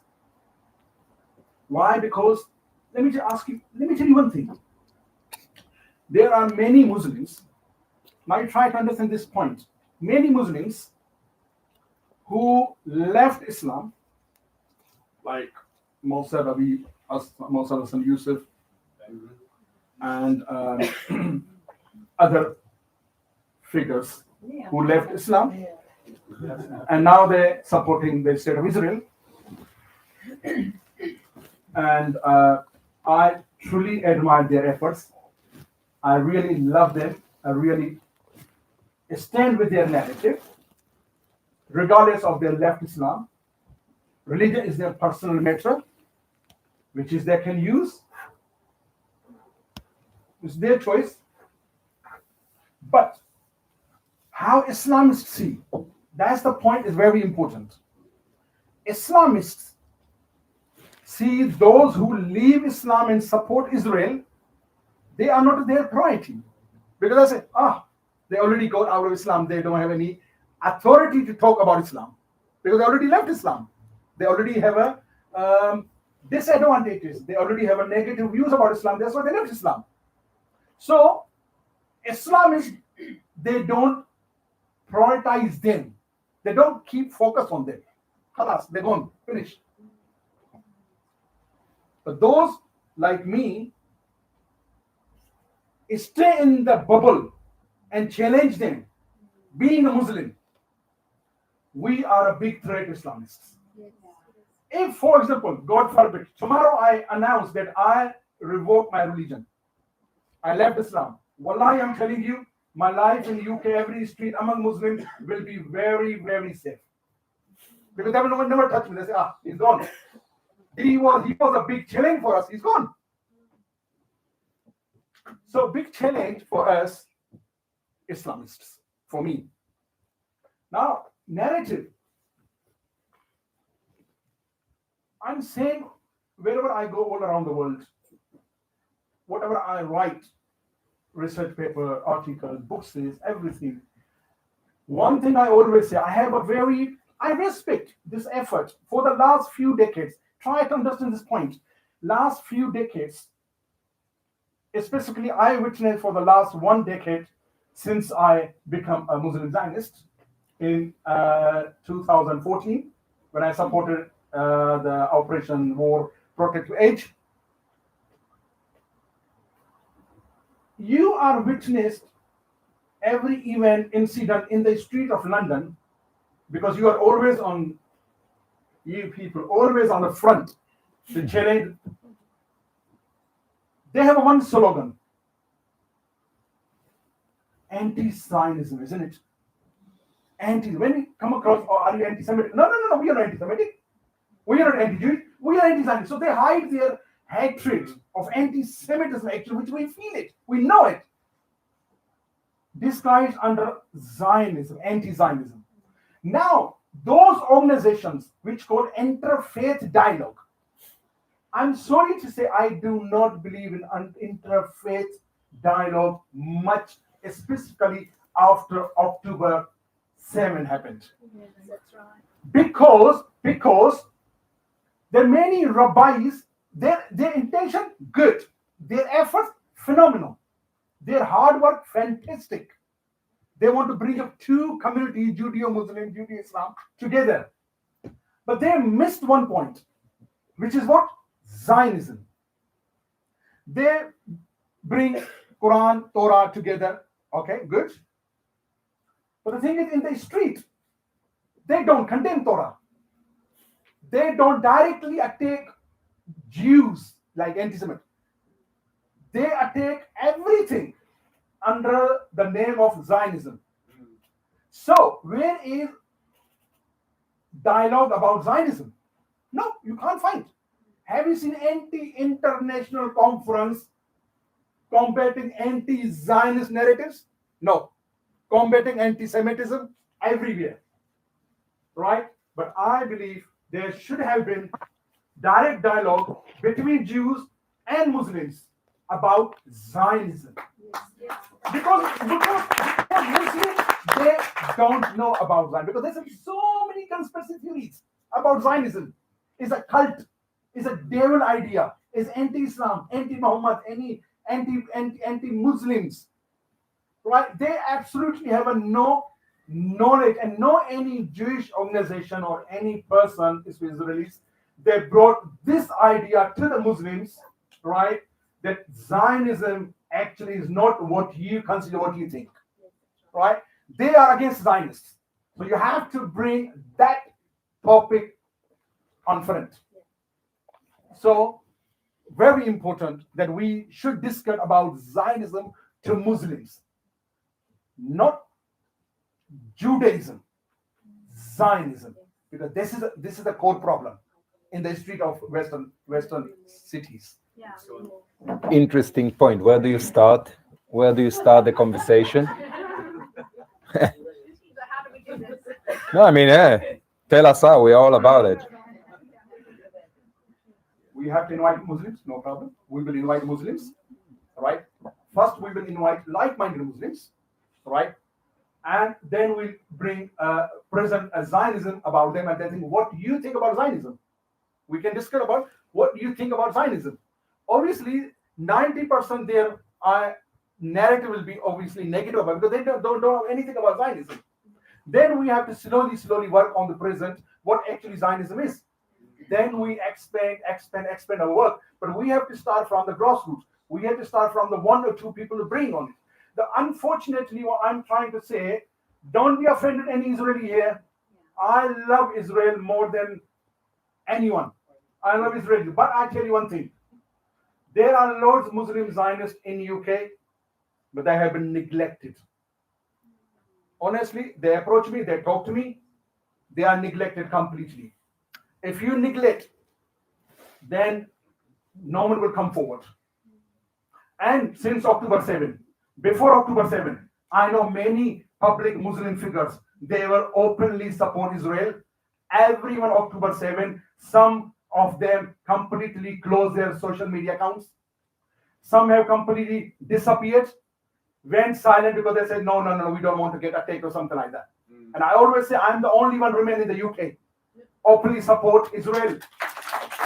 Why? Because let me tell you one thing. There are many Muslims. Now you try to understand this point. Many Muslims who left Islam, like Salafi Muslim Yusuf and other figures who left Islam, and now they're supporting the state of Israel. And I truly admire their efforts. I really love them. I really stand with their narrative, regardless of their left Islam. Religion is their personal matter, which is they can use. It's their choice. But how Islamists see, that's the point, is very important. Islamists see those who leave Islam and support Israel, they are not their priority. Because I say, they already got out of Islam. They don't have any authority to talk about Islam because they already left Islam. They already have a disadvantages. They already have a negative views about Islam. That's why they left Islam. So Islamists, they don't prioritize them. They don't keep focus on them. Khalas, they're gone, finished. But those like me stay in the bubble and challenge them. Being a Muslim, we are a big threat to Islamists. If, for example, God forbid, tomorrow I announce that I revoke my religion, I left Islam. Wallahi, I'm telling you, my life in the UK, every street among Muslims will be very, very safe. Because they will never touch me. They say, he's gone. He was a big challenge for us. He's gone. So big challenge for us, Islamists, for me. Now, narrative. I'm saying wherever I go all around the world, whatever I write, research paper, article, books, everything. One thing I always say, I respect this effort for the last few decades. Try to understand this point. Last few decades, especially I witnessed for the last 1 decade since I become a Muslim Zionist in 2014, when I supported the Operation War Protective Age. You are witnessed every event, incident in the street of London, because you are always on, you people, always on the front to challenge. They have one slogan, anti-Zionism, isn't it? When you come across, are you anti-Semitic? No, we are not anti-Semitic. We are not anti-Jewish. We are anti-Zionist. So they hide their hatred of anti-Semitism, actually, which we feel it. We know it. Disguised under Zionism, anti-Zionism. Now, those organizations which call interfaith dialogue, I'm sorry to say I do not believe in interfaith dialogue much, specifically after October 7 happened. Yes, that's right. Because there are many rabbis, their intention, good. Their effort, phenomenal. Their hard work, fantastic. They want to bring up two communities, Judeo-Muslim, Judeo-Islam, together. But they missed one point, which is what? Zionism. They bring Qur'an, Torah together. Okay, good. But the thing is, in the street, they don't condemn Torah. They don't directly attack Jews like anti-Semitic. They attack everything under the name of Zionism. So, where is dialogue about Zionism? No, you can't find. Have you seen anti-international conference combating anti-Zionist narratives? No. Combating anti-Semitism everywhere. Right? But I believe there should have been direct dialogue between Jews and Muslims about Zionism. Because Muslims, they don't know about Zionism. Because there's so many conspiracy theories about Zionism. It's a cult, it's a devil idea, it's anti-Islam, anti-Muhammad, anti-Muslims. Right? They absolutely have no knowledge and no any Jewish organization or any person, Israelis, they brought this idea to the Muslims, right? That Zionism actually is not what you consider, what you think, right? They are against Zionists. So you have to bring that topic on front. So very important that we should discuss about Zionism to Muslims, not Judaism, Zionism, because this is a core problem in the history of Western cities. Yeah. Interesting point. Where do you start? Where do you start the conversation? So how do we do this? No, I mean, tell us how. We're all about it. We have to invite Muslims, no problem. We will invite Muslims, right? First, we will invite like-minded Muslims, right? And then we bring present Zionism about them, and then think, what do you think about Zionism? We can discuss about what do you think about Zionism. Obviously, 90% their narrative will be obviously negative because they don't know anything about Zionism. Then we have to slowly work on the present, what actually Zionism is. Then we expand our work. But we have to start from the grassroots. We have to start from the one or two people to bring on it. Unfortunately, what I'm trying to say, don't be offended any Israeli here. I love Israel more than anyone. I love Israel. But I tell you one thing. There are loads of Muslim Zionists in UK, but they have been neglected. Honestly, they approach me, they talk to me, they are neglected completely. If you neglect, then no one will come forward. And since October 7, before October 7, I know many public Muslim figures, they were openly support Israel. Everyone October 7, some of them completely closed their social media accounts. Some have completely disappeared, went silent because they said, no, we don't want to get attacked or something like that. And I always say, I'm the only one remaining in the UK. Openly support Israel.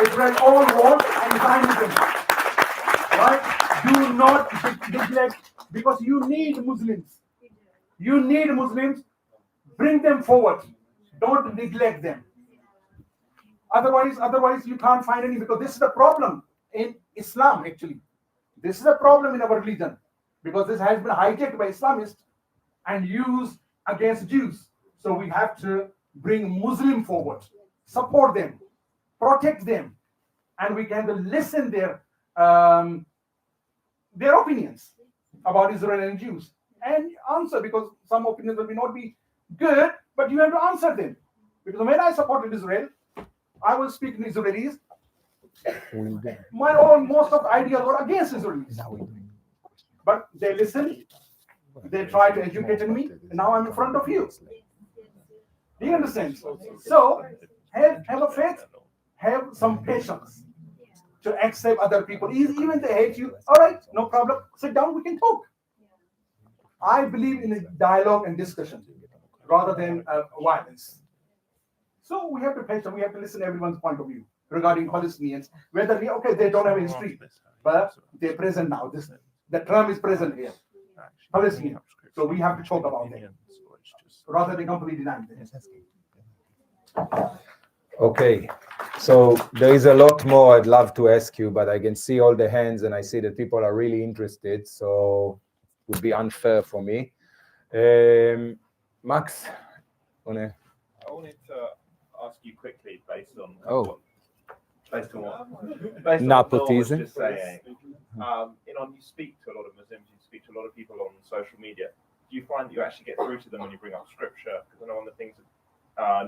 Israel all war and Zionism. Right? Do not neglect, because you need Muslims. You need Muslims. Bring them forward. Don't neglect them. Otherwise you can't find any, because this is the problem in Islam actually. This is a problem in our religion, because this has been hijacked by Islamists and used against Jews. So we have to bring Muslim forward, support them, protect them, and we can listen their opinions about Israel and Jews and answer, because some opinions will not be good, but you have to answer them. Because when I supported Israel, I was speaking to Israelis. Most of the ideas were against Israelis. But they listened, they tried to educate me, and now I'm in front of you. Do you understand? So have a faith, have some patience to accept other people. Even if they hate you, all right, no problem. Sit down, we can talk. I believe in a dialogue and discussion rather than violence. So we have to patient, we have to listen to everyone's point of view regarding Palestinians, whether they don't have a history, but they're present now. The term is present here. Palestinian. So we have to talk about them rather than completely denying them. Okay, so there is a lot more I'd love to ask you, but I can see all the hands and I see that people are really interested, so it would be unfair for me. Max? I wanted to ask you quickly based on what Nepotism. was just saying. Inon, you speak to a lot of Muslims, you speak to a lot of people on social media. Do you find that you actually get through to them when you bring up scripture? Because I know one of the things that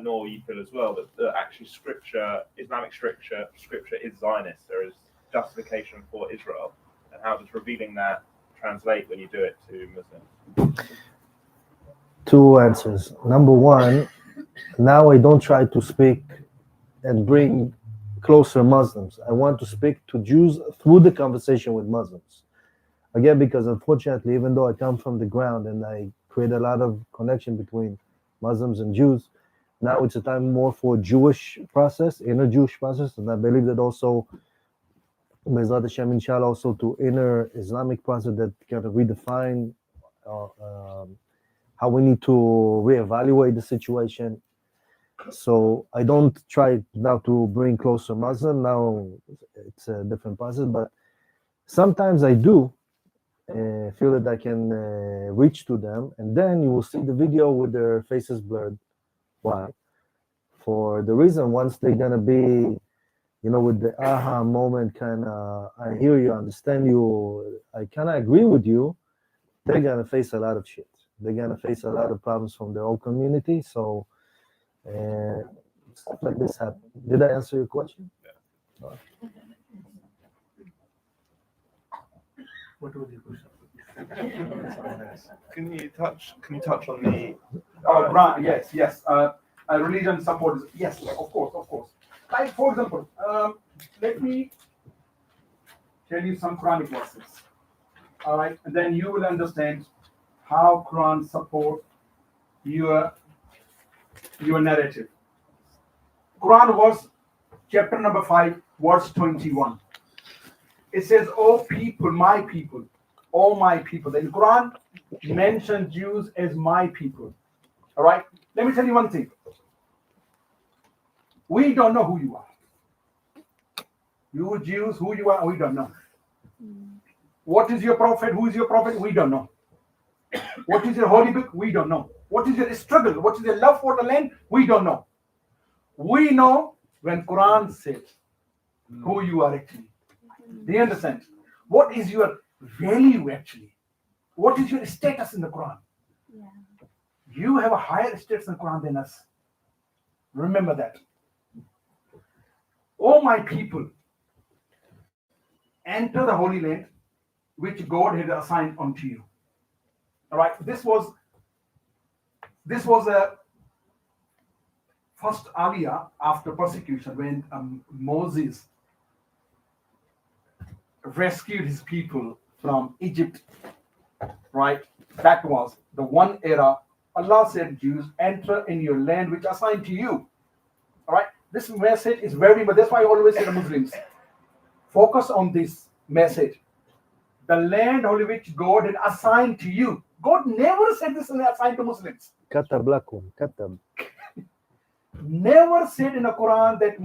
Noor, you feel as well, that actually scripture, Islamic scripture is Zionist. There is justification for Israel. And how does revealing that translate when you do it to Muslims? Two answers. Number one, now I don't try to speak and bring closer Muslims. I want to speak to Jews through the conversation with Muslims. Again, because unfortunately, even though I come from the ground and I create a lot of connection between Muslims and Jews, now it's a time more for Jewish process, inner Jewish process, and I believe that also, Bezrat Hashem, inshallah, also to inner Islamic process that kind of redefine how we need to reevaluate the situation. So I don't try now to bring closer Muslim. Now it's a different process, but sometimes I do feel that I can reach to them, and then you will see the video with their faces blurred. Why? For the reason, once they're gonna be, with the aha moment, kind of, I hear you, understand you, I kind of agree with you, they're gonna face a lot of shit. They're gonna face a lot of problems from their own community. So stuff like this happen. Did I answer your question? Yeah. What was your question? Can you touch on the Quran? Yes. Religion support. Yes, of course. Like, for example, let me tell you some Quranic verses. All right, and then you will understand how Quran support your narrative. Quran was chapter number 5, verse 21. It says, "O people, my people, all my people." The Quran mentioned Jews as my people. All right, let me tell you one thing. We don't know who you are. You Jews, who you are, we don't know. What is your prophet? Who is your prophet? We don't know. What is your holy book? We don't know. What is your struggle? What is your love for the land? We don't know. We know when Quran says who you are actually. Do you understand? What is your value actually? What is your status in the Quran? Yeah. You have a higher status in the Quran than us. Remember that. O my people, enter the Holy Land, which God had assigned unto you. All right. This was a first aliyah after persecution when Moses rescued his people from Egypt. Right. That was the one era. Allah said, Jews, enter in your land which assigned to you. All right. This message is very much, that's why I always say to Muslims, focus on this message. The land only which God had assigned to you. God never said this is assigned to Muslims. Katab lakum, katab. Never said in the Quran that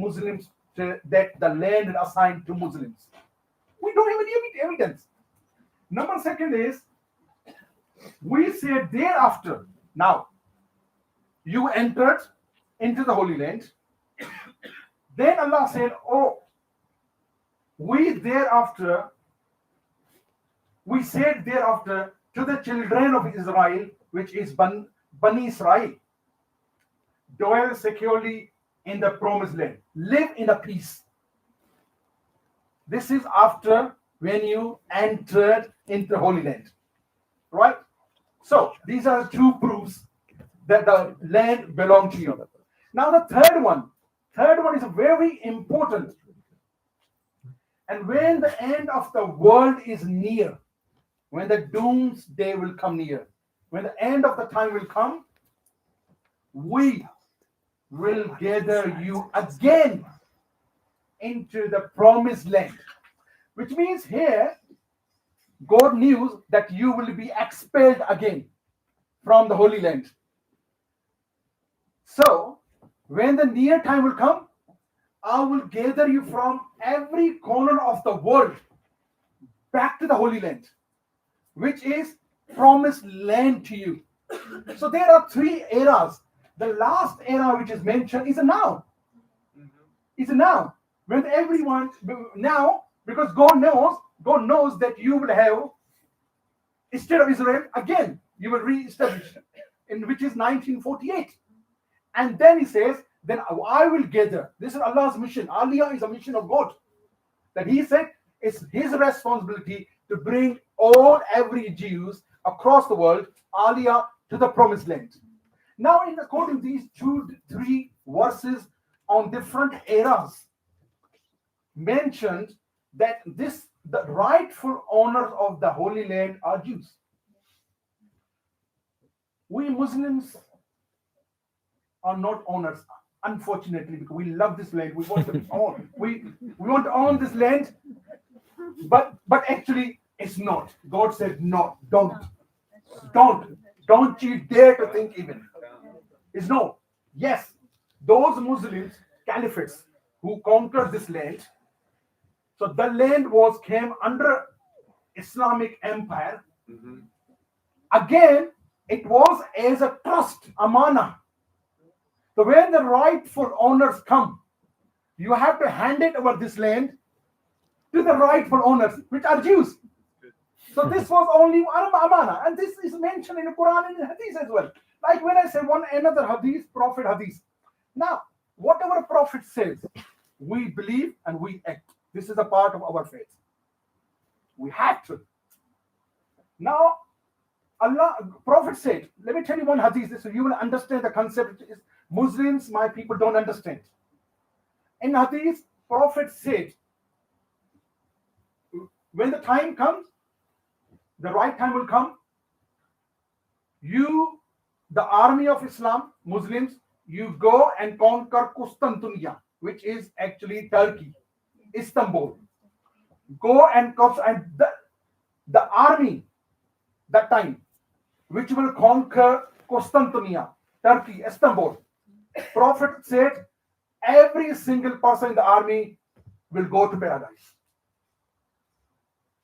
the land is assigned to Muslims. We don't have any evidence. Number second is, we said thereafter, now, you entered into the Holy Land. Then Allah said, we said thereafter to the children of Israel, which is Bani Israel, dwell securely in the promised land, live in a peace. This is after when you entered into the Holy Land, right? So these are the two proofs that the land belonged to you. Now the third one is very important. And when the end of the world is near, when the doomsday will come near, when the end of the time will come, we will gather you again into the promised land. Which means here, God knew that you will be expelled again from the Holy Land. So, when the near time will come, I will gather you from every corner of the world back to the Holy Land, which is promised land to you. So there are three eras. The last era which is mentioned is a now. It's a now. When everyone now, because God knows that you will have a state of Israel again. You will re-establish, in which is 1948. And then he says, then I will gather. This is Allah's mission. Aliyah is a mission of God. That he said it's his responsibility to bring every Jews across the world, Aliyah, to the promised land. Now, in according to these 2-3 verses on different eras, mentioned that the rightful owners of the Holy Land are Jews. We Muslims are not owners, unfortunately, because we love this land. We want to own. We want to own this land, but actually it's not. God said no, don't you dare to think even. It's no. Yes, those Muslims, caliphates who conquered this land. So the land came under Islamic Empire. Again, it was as a trust, amana. So when the rightful owners come, you have to hand it over this land to the rightful owners, which are Jews. So this was only amana, and this is mentioned in the Quran and in Hadith as well. Like when I say another Hadith, Prophet Hadith. Now, whatever a Prophet says, we believe and we act. This is a part of our faith. We have to. Now, Prophet said, let me tell you one Hadith, so you will understand the concept. Is Muslims, my people, don't understand. In Hadith, Prophet said, when the time comes, the right time will come, you, the army of Islam, Muslims, you go and conquer Constantinople, which is actually Turkey, Istanbul. Go and the army that time, which will conquer Constantinople, Turkey, Istanbul. Prophet said, every single person in the army will go to paradise.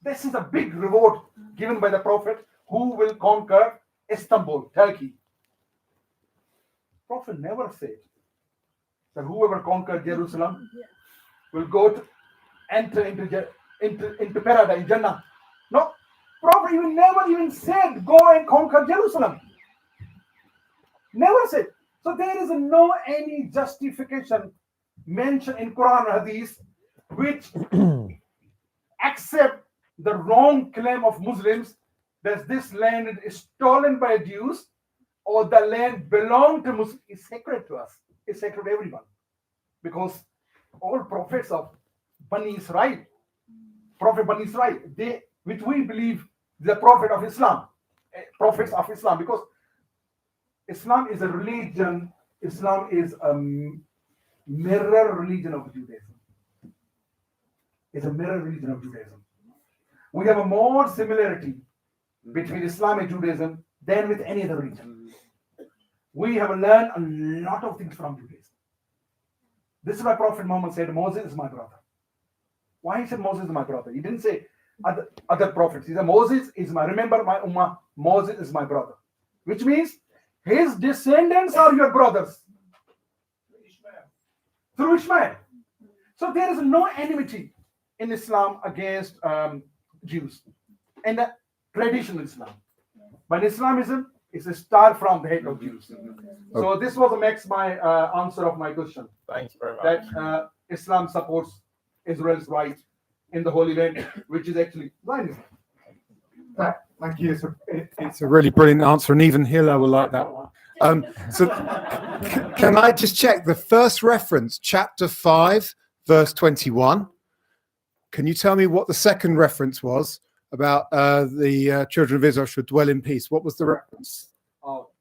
This is a big reward given by the Prophet who will conquer Istanbul, Turkey. Prophet never said that whoever conquered Jerusalem will go to enter into paradise, Jannah. No, Prophet never even said go and conquer Jerusalem. Never said. So there is no any justification mentioned in Quran or Hadith which accept the wrong claim of Muslims that this land is stolen by Jews or the land belonged to Muslims. Is sacred to us. It's sacred to everyone. Because all prophets of Bani Israel, Prophet Bani Israel, which we believe the prophet of Islam, prophets of Islam, because Islam is a religion, Islam is a mirror religion of Judaism. It's a mirror religion of Judaism. We have a more similarity between Islam and Judaism than with any other religion. We have learned a lot of things from Judaism. This is why Prophet Muhammad said, Moses is my brother. Why he said Moses is my brother? He didn't say other prophets. He said, Moses is remember my ummah, Moses is my brother. Which means his descendants are your brothers. Through Ishmael. So there is no enmity in Islam against Jews and the traditional Islam. But Islamism is a star from the head of Jews. So this was my answer of my question. Thank you very much. That Islam supports Israel's right in the Holy Land, which is actually Zionism. Thank you. It's a really brilliant answer, and even Hillel will like that one. So, can I just check the first reference, chapter 5, verse 21? Can you tell me what the second reference was about the children of Israel should dwell in peace? What was the reference?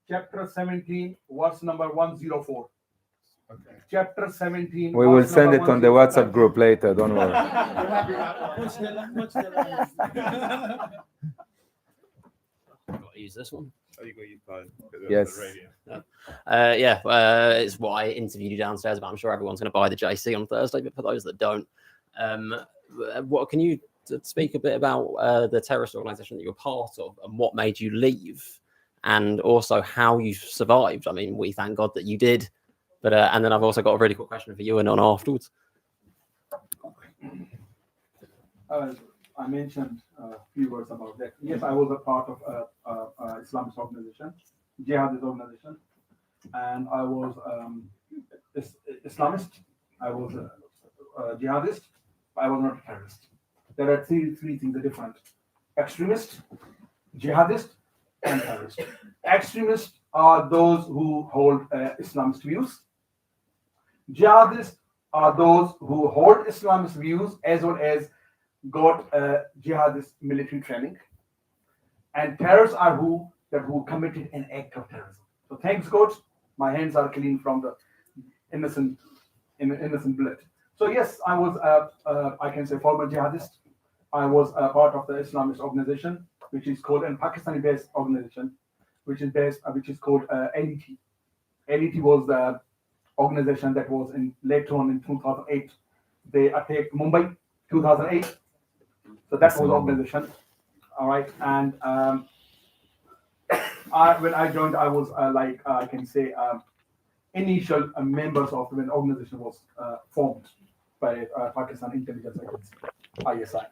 Chapter 17, verse number 104. Okay. Chapter 17. We will send it on the WhatsApp group later. Don't worry. Use this one. Oh, you got your phone. Yes. It's what I interviewed you downstairs about. I'm sure everyone's going to buy the JC on Thursday, but for those that don't, what can you speak a bit about the terrorist organization that you're part of and what made you leave, and also how you survived? I mean, we thank God that you did, but and then I've also got a really cool question for you and on afterwards. I mentioned a few words about that. Yes, I was a part of Islamist organization, Jihadist organization, and I was Islamist. I was a Jihadist. I was not a terrorist. There are three things that are different: extremist, Jihadist, and terrorist. Extremist are those who hold Islamist views. Jihadists are those who hold Islamist views as well as got jihadist military training. And terrorists are who committed an act of terrorism. So thanks God, my hands are clean from the innocent blood. So yes, I was I can say former jihadist. I was a part of the Islamist organization, which is called a Pakistani-based organization, which is called LET. LET was the organization that was later on in 2008. They attacked Mumbai 2008. So that was the organization. All right, and when I joined, I was I can say initial members of when the organization was formed by Pakistan Intelligence Agency, ISI.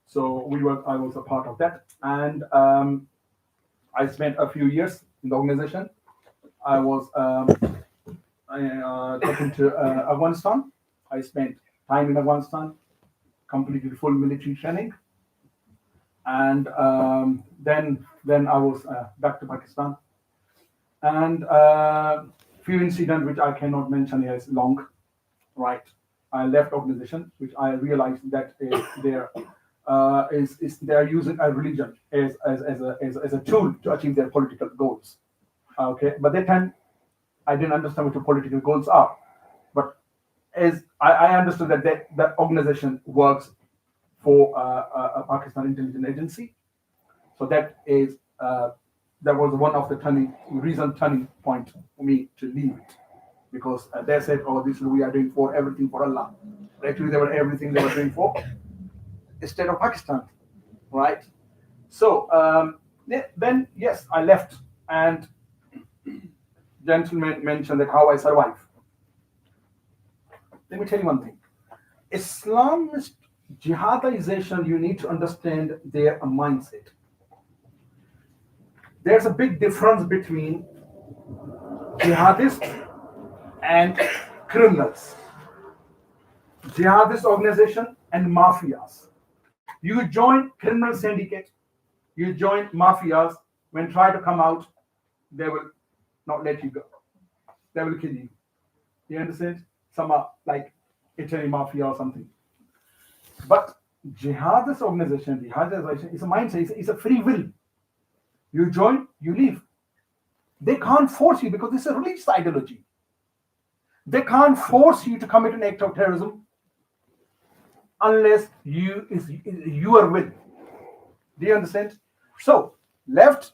So I was a part of that, and I spent a few years in the organization. I was taken to Afghanistan. I spent time in Afghanistan, completed full military training, and then I was back to Pakistan. And few incidents which I cannot mention here is long, right? I left organization, which I realized that they are using a religion as a tool to achieve their political goals. Okay, but that time I didn't understand what the political goals are. But as I understood that organization works for a Pakistan Intelligence Agency, so that was one of the turning point for me to leave it, because they said, "Oh, this we are doing for everything for Allah." But actually, they were everything they were doing for the state of Pakistan, right? So then, yes, I left, and gentleman mentioned that how I survive. Let me tell you one thing: Islamist jihadization. You need to understand their mindset. There's a big difference between jihadists and criminals. Jihadist organization and mafias. You join criminal syndicate, you join mafias, when try to come out, they will not let you go. They will kill you. You understand? Some are like Italian mafia or something. But jihadist organization is a mindset, it's a free will. You join, you leave. They can't force you because this is a religious ideology. They can't force you to commit an act of terrorism unless your will. Do you understand? So left,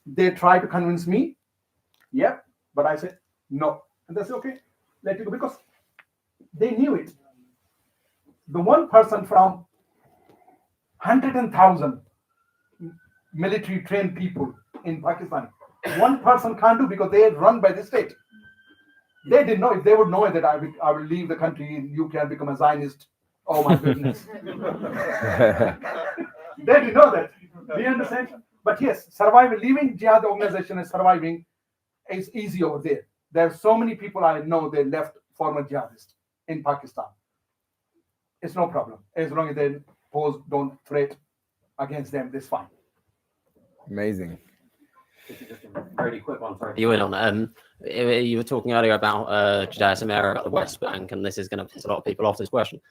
they try to convince me, yeah, but I said no, and they said okay, let you go, because they knew it. The one person from 100,000 military trained people in Pakistan, one person can't do, because they are run by the state. They didn't know. If they would know that I will leave the country, you can become a Zionist. Oh my goodness. They didn't know that. Do you understand? But yes, surviving, leaving jihad organization and surviving is easy over there. There are so many people I know they left former jihadists in Pakistan. It's no problem. As long as they don't threat against them, that's fine. Amazing. This is just a really quick one for you, Inon. You were talking earlier about Judea Samaria at the West Bank, and this is going to piss a lot of people off, this question.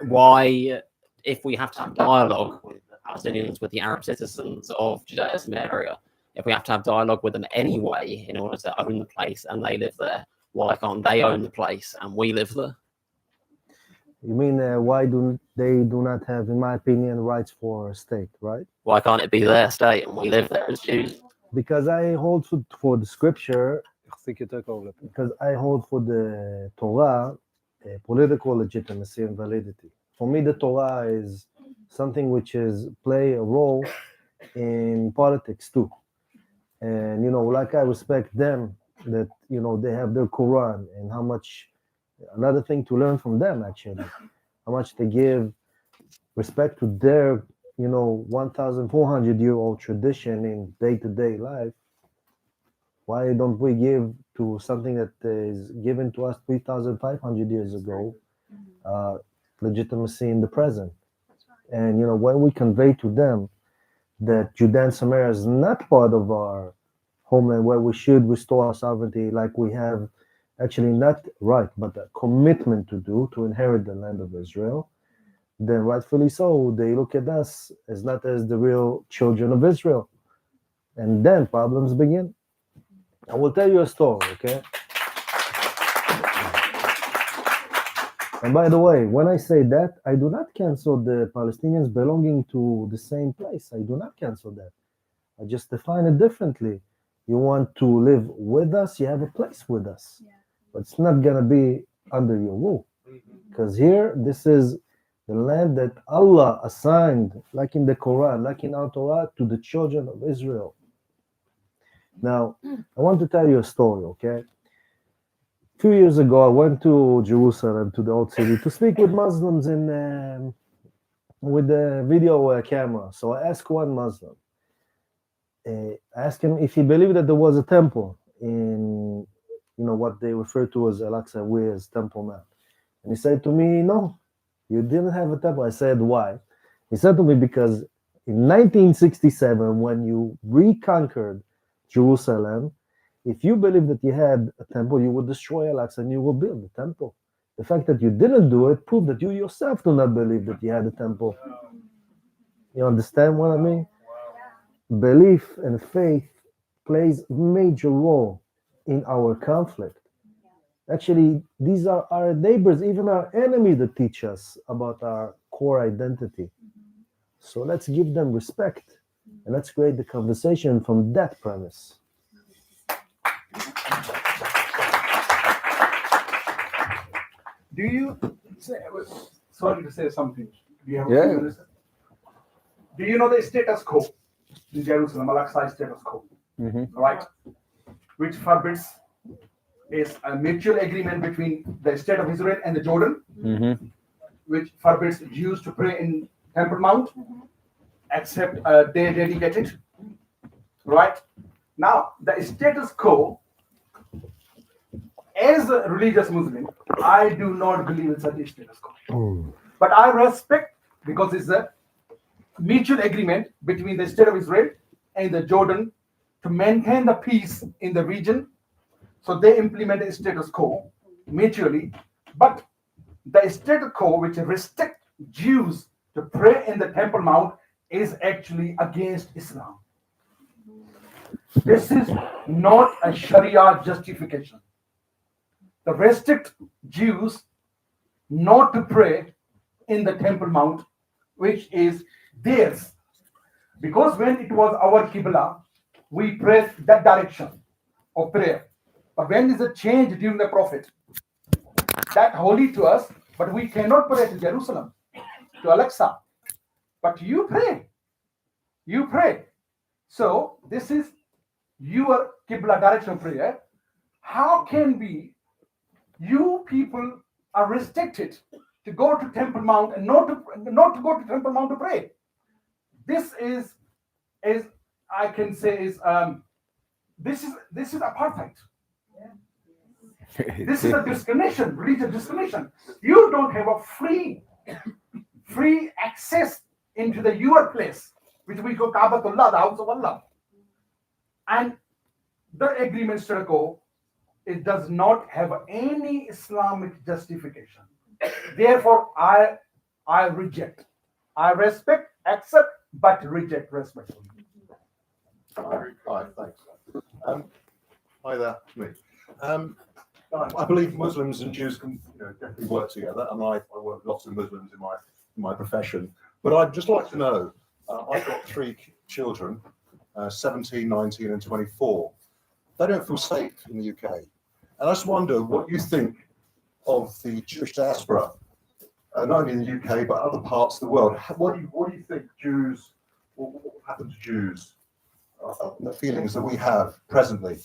Why, if we have to have dialogue with the Palestinians, with the Arab citizens of Judea Samaria, if we have to have dialogue with them anyway in order to own the place and they live there, why can't they own the place and we live there? You mean why do they not have, in my opinion, rights for a state, right? Why can't it be their state and we live there as Jews? Because I hold for the scripture, because I hold for the Torah political legitimacy and validity. For me, the Torah is something which play a role in politics too. And, like I respect them, that, they have their Qur'an, and how much, another thing to learn from them, actually, how much they give respect to their, 1,400-year-old tradition in day-to-day life. Why don't we give to something that is given to us 3,500 years ago, legitimacy in the present? And, when we convey to them that Judea and Samaria is not part of our homeland where we should restore our sovereignty, like we have actually not right, but a commitment to do, to inherit the land of Israel, then rightfully so, they look at us as not as the real children of Israel. And then problems begin. I will tell you a story, okay? And by the way, when I say that, I do not cancel the Palestinians belonging to the same place. I do not cancel that. I just define it differently. You want to live with us, you have a place with us. But it's not going to be under your rule. Because here, this is the land that Allah assigned, like in the Quran, like in our Torah, to the children of Israel. Now, I want to tell you a story, okay? A few years ago, I went to Jerusalem, to the old city, to speak with Muslims with a video camera. So I asked one Muslim. I asked him if he believed that there was a temple in, what they refer to as Al-Aqsa, we as Temple Mount. And he said to me, no, you didn't have a temple. I said, why? He said to me, because in 1967, when you reconquered Jerusalem, if you believed that you had a temple, you would destroy Al-Aqsa and you will build the temple. The fact that you didn't do it proved that you yourself do not believe that you had a temple. You understand what I mean? Belief and faith plays a major role in our conflict. Actually, these are our neighbors, even our enemy, that teach us about our core identity. So let's give them respect and let's create the conversation from that premise. Do you say, sorry to say something? Do you have Yeah. a few minutes? Do you know the status quo in Jerusalem, Al-Aqsa status quo, right? Which forbids is a mutual agreement between the state of Israel and the Jordan, which forbids Jews to pray in Temple Mount, except a day dedicated, right? Now, the status quo, as a religious Muslim, I do not believe in such a status quo. But I respect, because it's a mutual agreement between the state of Israel and the Jordan to maintain the peace in the region. So they implement a status quo mutually. But the status quo which restricts Jews to pray in the Temple Mount is actually against Islam. This is not a Sharia justification. The restrict Jews not to pray in the Temple Mount, which is theirs. Because when it was our Qibla, we prayed that direction of prayer. But when there's a change during the Prophet, that holy to us, but we cannot pray to Jerusalem, to Al-Aqsa. But you pray. You pray. So this is your Qibla direction prayer. How can be you people are restricted to go to Temple Mount and not to go to Temple Mount to pray? This is I can say is this is apartheid. This is a discrimination, religious discrimination. You don't have a free access into your place, which we call Kaabatullah, the house of Allah. And the agreement to go, it does not have any Islamic justification. Therefore, I reject. I respect, accept, but reject respectfully. Hi, thanks. Hi there, me. I believe Muslims and Jews can definitely work together, and I work with lots of Muslims in my profession. But I'd just like to know, I've got 3 children, 17, 19 and 24. They don't feel safe in the UK. And I just wonder what you think of the Jewish diaspora, not only in the UK, but other parts of the world. What do you think Jews, what will happen to Jews, the feelings that we have presently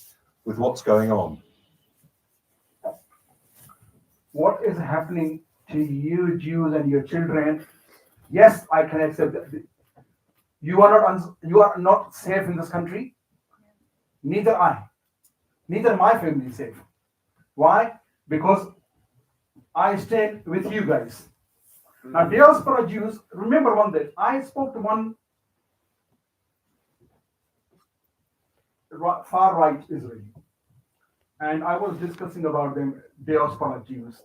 with what's going on? What is happening to you Jews and your children? Yes, I can accept that. You are not safe in this country. Neither I. Neither my family is safe. Why? Because I stand with you guys. Now, diaspora Jews, remember one day, I spoke to one far right Israeli. And I was discussing about them, diaspora Jews,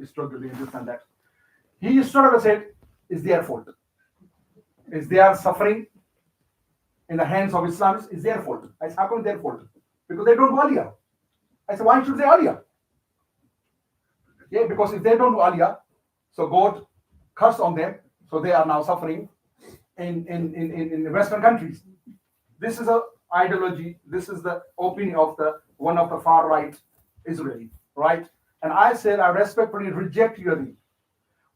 struggling this and that. He sort of said, it's their fault. Is they are suffering in the hands of Islamists, it's their fault. I said, how come their fault? Because they don't do Aliyah. I said, why should they Aliyah? Yeah, because if they don't do Aliyah, so God cursed on them, so they are now suffering in the Western countries. This is a ideology, this is the opinion of one of the far right Israeli, right? And I said, I respectfully reject your view.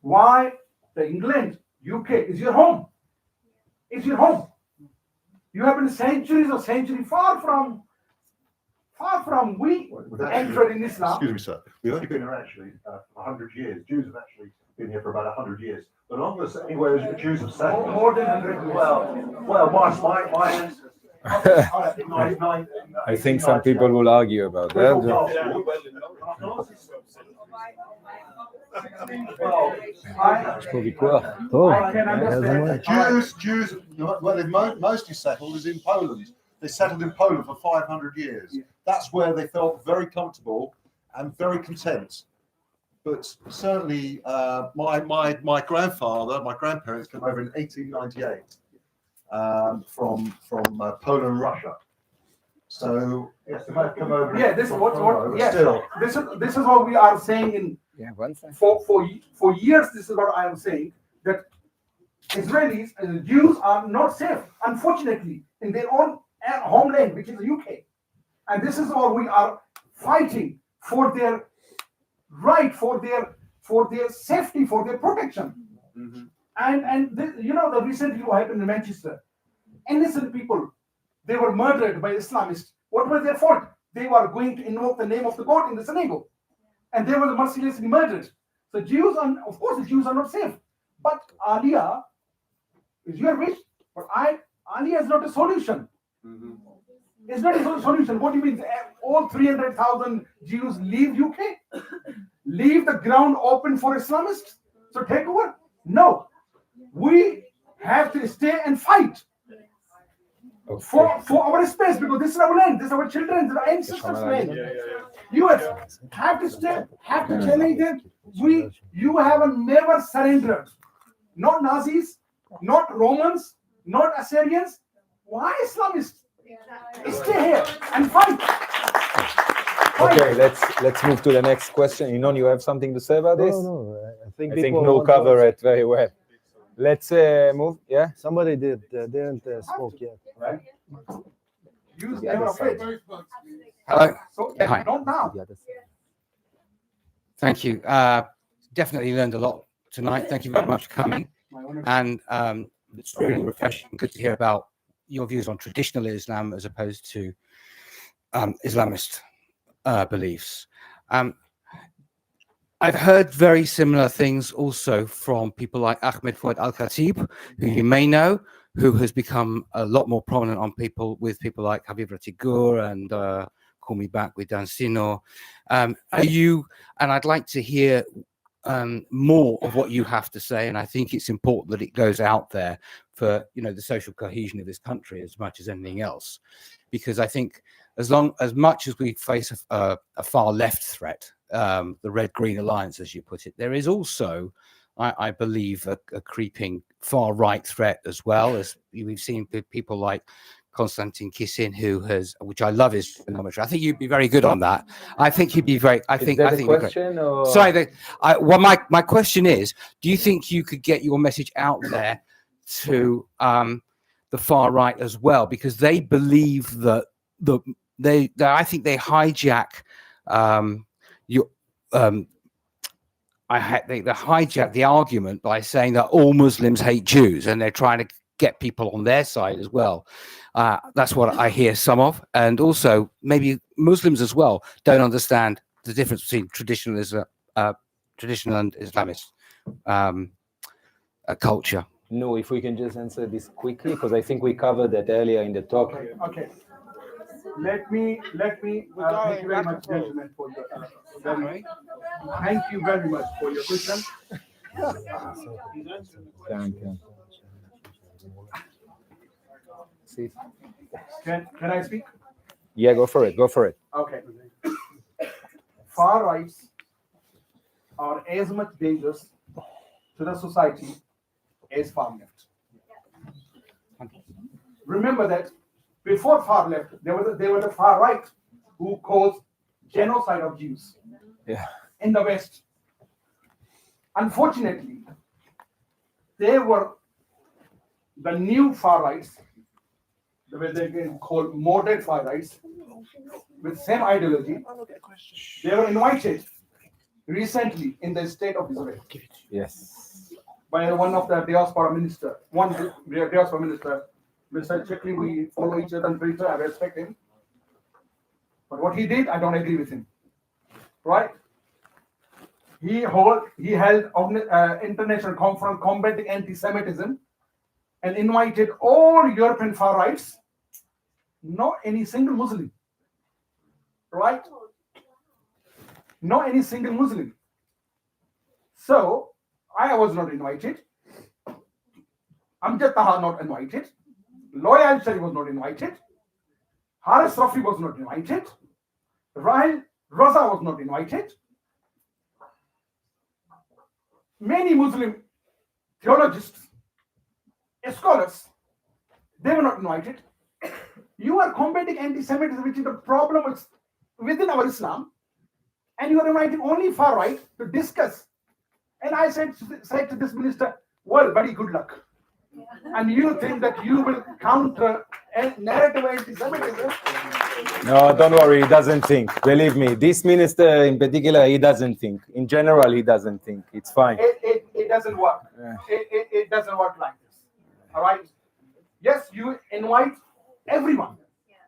Why the England, UK is your home? It's your home. You have been centuries of centuries far from we entered in Islam. Excuse me, sir. We've only been here actually 100 years. Jews have actually been here for about 100 years. The longest anywhere as the Jews have settled. More than 100 years. Well, my ancestors. I think some people will argue about that. I can understand. Jews, where they've mostly settled is in Poland. They settled in Poland for 500 years. That's where they felt very comfortable and very content. But certainly, my grandparents came over in 1898 from Poland and Russia. So yes, they might have come over. Yeah, this is what yes. Still. This is what we are saying for years. This is what I am saying, that Israelis and Jews are not safe, unfortunately, in their own homeland, which is the UK. And this is what we are fighting for, their right, for their safety, for their protection. Mm-hmm. And the recently what happened in Manchester, innocent people, they were murdered by Islamists. What was their fault? They were going to invoke the name of the God in the synagogue, and they were mercilessly murdered. So Jews, of course, the Jews are not safe. But Aliyah is your wish, but Aliyah is not a solution. Mm-hmm. It's not a solution. What do you mean? All 300,000 Jews leave UK? Leave the ground open for Islamists? So take over? No. We have to stay and fight. Okay. For our space, because this is our land, this is our children, this is our ancestors' land. You have to stay, have to challenge them. You have never surrendered. Not Nazis, not Romans, not Assyrians. Why Islamists? Stay here and fight. Okay, let's move to the next question. Inon, you have something to say about this? No. I think Noor covered it very well. Let's move. Yeah. Somebody didn't spoke yet. Right. Use never afraid. Hello. So, Hi. Don't now. Thank you. Definitely learned a lot tonight. Thank you very much for coming. And it's really refreshing. Good to hear about your views on traditional Islam as opposed to Islamist beliefs. I've heard very similar things also from people like Ahmed Fouad Al-Khatib, who you may know, who has become a lot more prominent on people like Habib Ratigur and Call Me Back with Dan Sino. And I'd like to hear more of what you have to say, and I think it's important that it goes out there for the social cohesion of this country as much as anything else, because I think as much as we face a far left threat, the red-green alliance, as you put it, there is also, I believe, a creeping far right threat as well, as we've seen people like Konstantin Kisin, which I love his phenometry. I think you'd be very good on that. I think you'd be very. I think. Is that a question? Or? Sorry. My question is: do you think you could get your message out there to the far right as well, because they believe that I think they hijack they hijack the argument by saying that all Muslims hate Jews, and they're trying to get people on their side as well. That's what I hear some of, and also maybe Muslims as well don't understand the difference between traditional and Islamist culture. No, if we can just answer this quickly, because I think we covered that earlier in the talk. Okay. Let me thank you very much, gentlemen, for your thank you very much for your question. Thank you. Can I speak? Yeah, go for it. Go for it. Okay. Far rights are as much dangerous to the society as far left. Remember that before far left, they were the far right who caused genocide of Jews in the West. Unfortunately, they were the new far rights, the way they can call modern far rights, with same ideology. They were invited recently in the state of Israel. Yes. By one of the diaspora minister, Mr. Chikli, we follow each other on Twitter, I respect him. But what he did, I don't agree with him. Right? He held international conference combating anti-Semitism and invited all European far rights, not any single Muslim. Right? Not any single Muslim. So I was not invited. Amjad Taha not invited. Loya Al-Shari was not invited. Haris Rafi was not invited. Rahil Raza was not invited. Many Muslim theologians, scholars, they were not invited. You are combating anti-Semitism, which is the problem within our Islam, and you are inviting only far right to discuss. And I said to this minister, well, very good luck. And you think that you will counter a narrative anti-Semitism? No, don't worry, he doesn't think. Believe me, this minister in particular, he doesn't think. In general, he doesn't think. It's fine. It doesn't work. It doesn't work like this. All right? Yes, you invite everyone.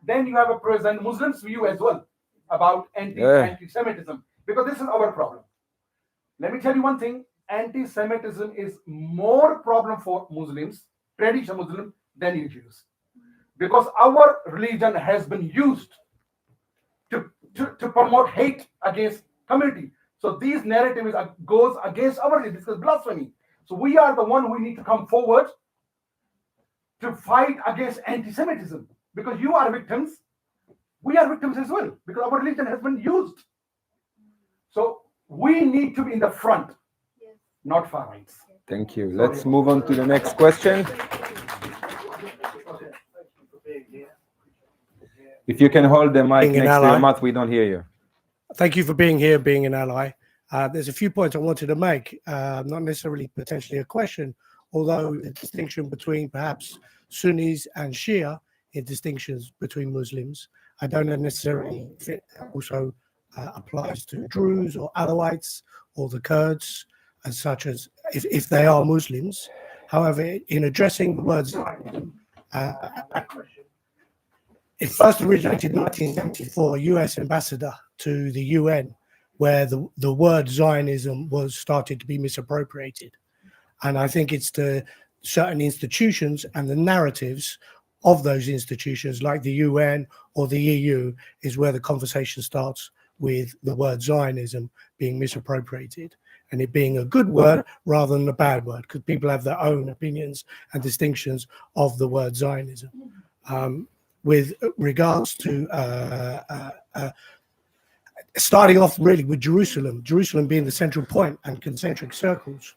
Then you have a present Muslims view as well about anti-Semitism, because this is our problem. Let me tell you one thing. Anti-Semitism is more problem for Muslims, traditional Muslims, than you Jews. Because our religion has been used to promote hate against community. So these narratives goes against our religion. This is blasphemy. So we are the one who need to come forward to fight against anti-Semitism. Because you are victims, we are victims as well. Because our religion has been used. So we need to be in the front, not far right. Thank you. Let's move on to the next question. If you can hold the mic next to your mouth, we don't hear you. Thank you for being here, being an ally. There's a few points I wanted to make, not necessarily potentially a question, although the distinction between perhaps Sunnis and Shia in distinctions between Muslims, I don't necessarily fit also applies to Druze or Alawites or the Kurds, as such as if they are Muslims. However, in addressing the word Zionism, it first originated in 1974, a US ambassador to the UN, where the word Zionism was started to be misappropriated. And I think it's the certain institutions and the narratives of those institutions, like the UN or the EU, is where the conversation starts with the word Zionism being misappropriated and it being a good word rather than a bad word, because people have their own opinions and distinctions of the word Zionism. With regards to starting off really with Jerusalem being the central point and concentric circles.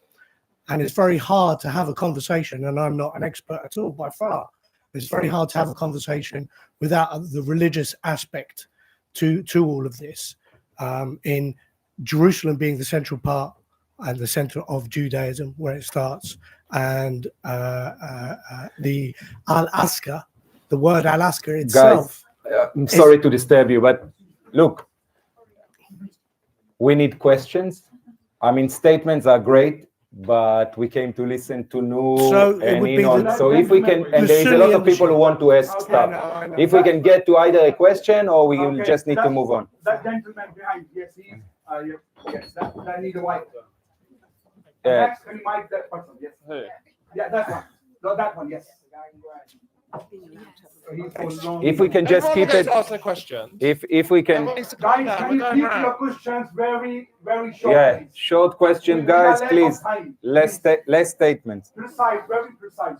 And it's very hard to have a conversation, and I'm not an expert at all by far. It's very hard to have a conversation without the religious aspect to all of this. In Jerusalem being the central part and the center of Judaism, where it starts, and the Al-Aqsa, the word Al-Aqsa itself. Guys, I'm sorry to disturb you, but look, we need questions. I mean, statements are great, but we came to listen to Noor and Inon. So if we can, and there is a lot of people who want to ask stuff. If we can get to either a question or we will just need to move on. That gentleman behind, yes, yes, that need a mic. Yeah. Next, can you mic that person? Yes. Yeah, that one. No, that one, yes. If we can just keep it. Ask the question. If we can. Guys, can you keep your questions very, very short? Yeah, please? short question, guys, please. Less statements. Precise, very precise.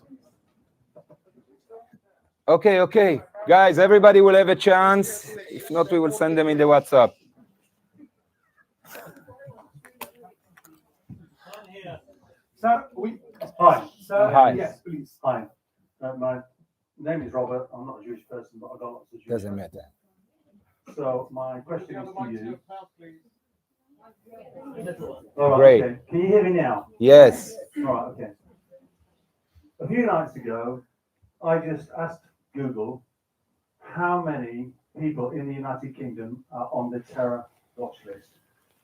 Okay. Guys, everybody will have a chance. If not, we will send them in the WhatsApp. Sir, hi. Sir, Hi. yes, please. Hi. My name is Robert. I'm not a Jewish person, but I got lots of Jewish Doesn't friends. matter. So my question is to you. Great. Okay. Can you hear me now? Yes. All right, okay. A few nights ago, I just asked Google how many people in the United Kingdom are on the terror watch list.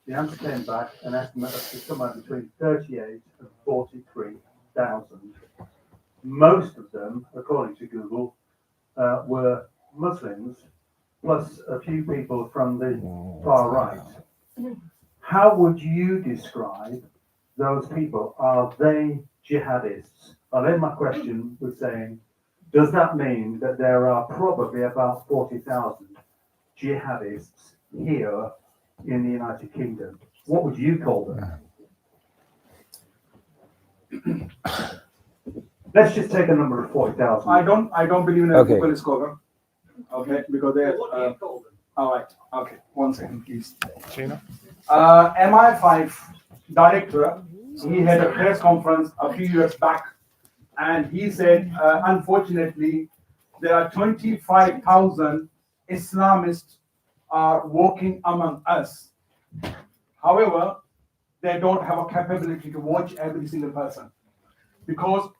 The answer came back an estimate of somewhere between 38 and 43,000. Most of them, according to Google, were Muslims, plus a few people from the far right. How would you describe those people? Are they jihadists? I'll end my question with saying, does that mean that there are probably about 40,000 jihadists here in the United Kingdom? What would you call them? Let's just take a number of 40,000. I don't believe in a Okay. Google Scholar. Okay, because they're. All right. Okay. 1 second, please. MI5 director, he had a press conference a few years back, and he said, unfortunately, there are 25,000 Islamists are working among us. However, they don't have a capability to watch every single person, because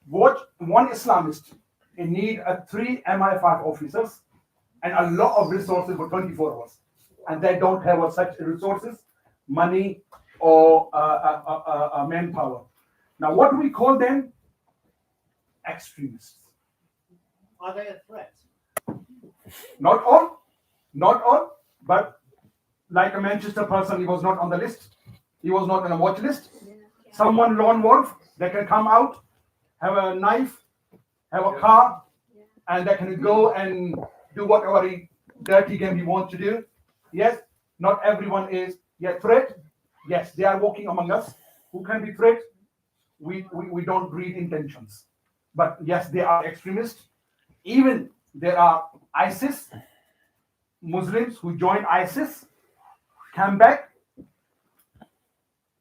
watch one Islamist in need of 3 MI5 officers and a lot of resources for 24 hours, and they don't have such resources, money, or manpower. Now, what do we call them? Extremists. Are they a threat? Not all, but like a Manchester person, he was not on the list. He was not on a watch list. Someone lone wolf, they can come out, have a knife, have a car, and they can go and do whatever dirty game he wants to do. Yes, not everyone is yet threat. Yes, they are walking among us. Who can be threat? We don't read intentions. But yes, they are extremists. Even there are ISIS, Muslims who join ISIS, come back,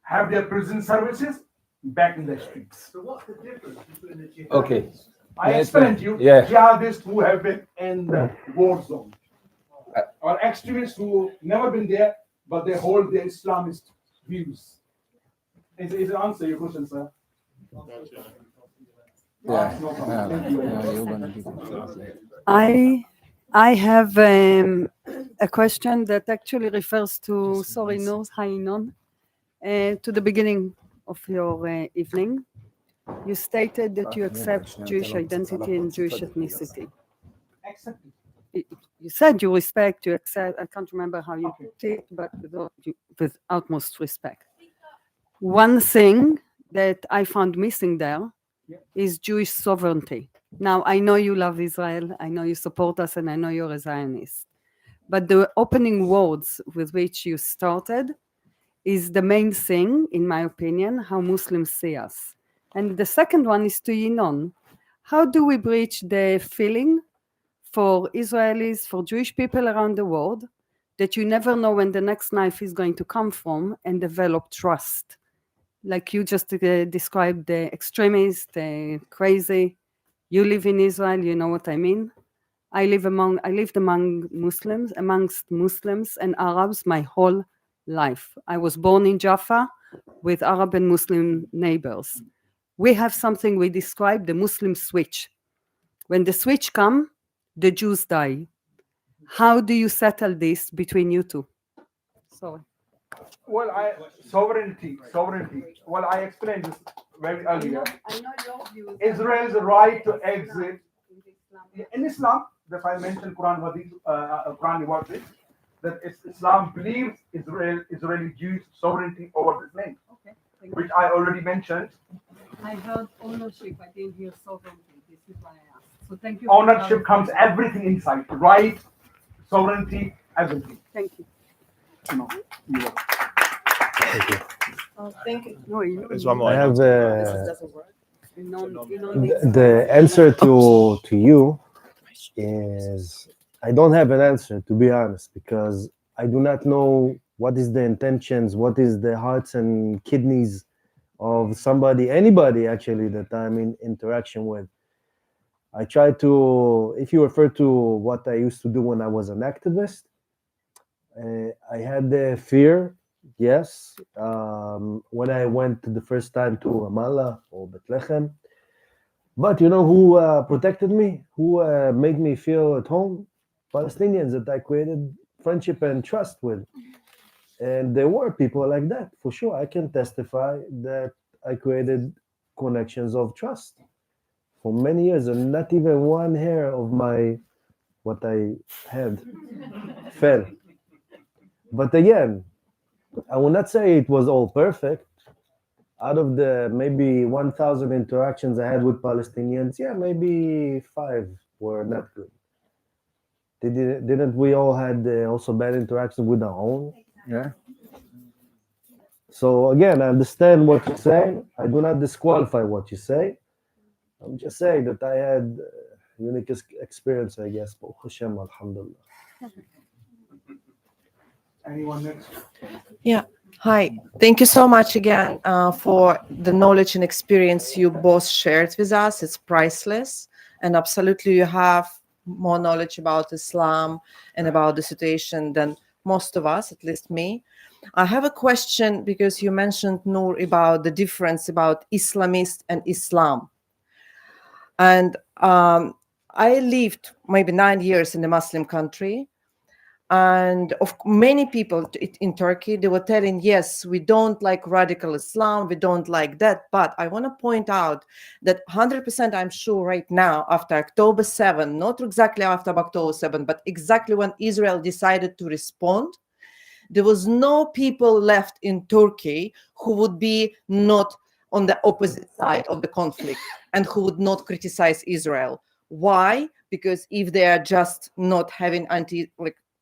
have their prison services, back in the streets. So what's the difference between the jihadists? Okay. I explained to you, Yeah. jihadists who have been in the war zone, or extremists who never been there, but they hold the Islamist views. Is it answer your question, sir? Yeah. No problem. Thank you. I have a question that actually refers to, sorry, Noor, hi, Inon, to the beginning of your evening. You stated that you accept Jewish identity and Jewish ethnicity. You said you respect, you accept, I can't remember how you put it, but with utmost respect. One thing that I found missing there is Jewish sovereignty. Now, I know you love Israel, I know you support us, and I know you're a Zionist. But the opening words with which you started is the main thing, in my opinion, how Muslims see us. And the second one is to Inon. How do we bridge the feeling for Israelis, for Jewish people around the world, that you never know when the next knife is going to come from, and develop trust? Like you just described the extremist, the crazy. You live in Israel, you know what I mean. I lived amongst Muslims and Arabs my whole life. I was born in Jaffa with Arab and Muslim neighbors. We have something we describe, the Muslim switch. When the switch comes, the Jews die. How do you settle this between you two? Sorry. Well, sovereignty. Well, I explained this very earlier. I know your views. Israel's right to exit in Islam. That's why I mentioned Quran verses. That Islam believes Israeli Jews sovereignty over this land, which I already mentioned. I heard ownership. I didn't hear sovereignty. This is why I asked. So thank you. Ownership comes everything inside. Right, sovereignty, everything. Thank you. No, you are. Thank you. Thank you. No, There's one more. I have doesn't work. the answer to you is I don't have an answer, to be honest, because I do not know what is the intentions, what is the hearts and kidneys of somebody, anybody actually, that I'm in interaction with. I try to, if you refer to what I used to do when I was an activist, I had the fear, yes, when I went the first time to Ramallah or Bethlehem. But you know who protected me? Who made me feel at home? Palestinians that I created friendship and trust with. And there were people like that, for sure. I can testify that I created connections of trust for many years, and not even one hair of what I had fell. But again, I will not say it was all perfect. Out of the maybe 1,000 interactions I had with Palestinians, yeah, maybe 5 were not good. Didn't we all had also bad interactions with our own? Yeah. So again, I understand what you say. I do not disqualify what you say. I'm just saying that I had unique experience, I guess. Baruch Hashem, alhamdulillah. Anyone next? Yeah. Hi. Thank you so much again for the knowledge and experience you both shared with us. It's priceless. And absolutely, you have more knowledge about Islam and about the situation than most of us, at least me. I have a question because you mentioned, Noor, about the difference about Islamist and Islam. And I lived maybe 9 years in a Muslim country. And of many people in Turkey, they were telling, yes, we don't like radical Islam, we don't like that. But I want to point out that 100% I'm sure right now, after October 7, not exactly after October 7, but exactly when Israel decided to respond, there was no people left in Turkey who would be not on the opposite side of the conflict and who would not criticize Israel. Why? Because if they are just not having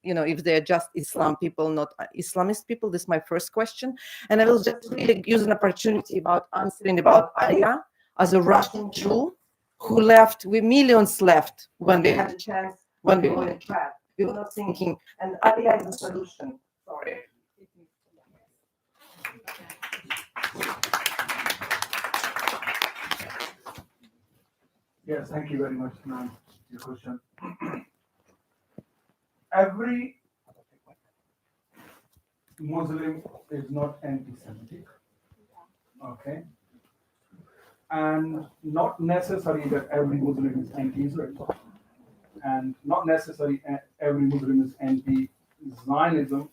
if they're just Islam people, not Islamist people, this is my first question. And I will just really use an opportunity about answering about Aliyah as a Russian Jew who left, with millions left when we had a chance, when we were in trap. We were not thinking, and Aliyah is a solution. Sorry. Yes, thank you very much, ma'am, for your question. Every Muslim is not anti-Semitic, okay? And not necessary that every Muslim is anti-Israel. And not necessarily every Muslim is anti-Zionism,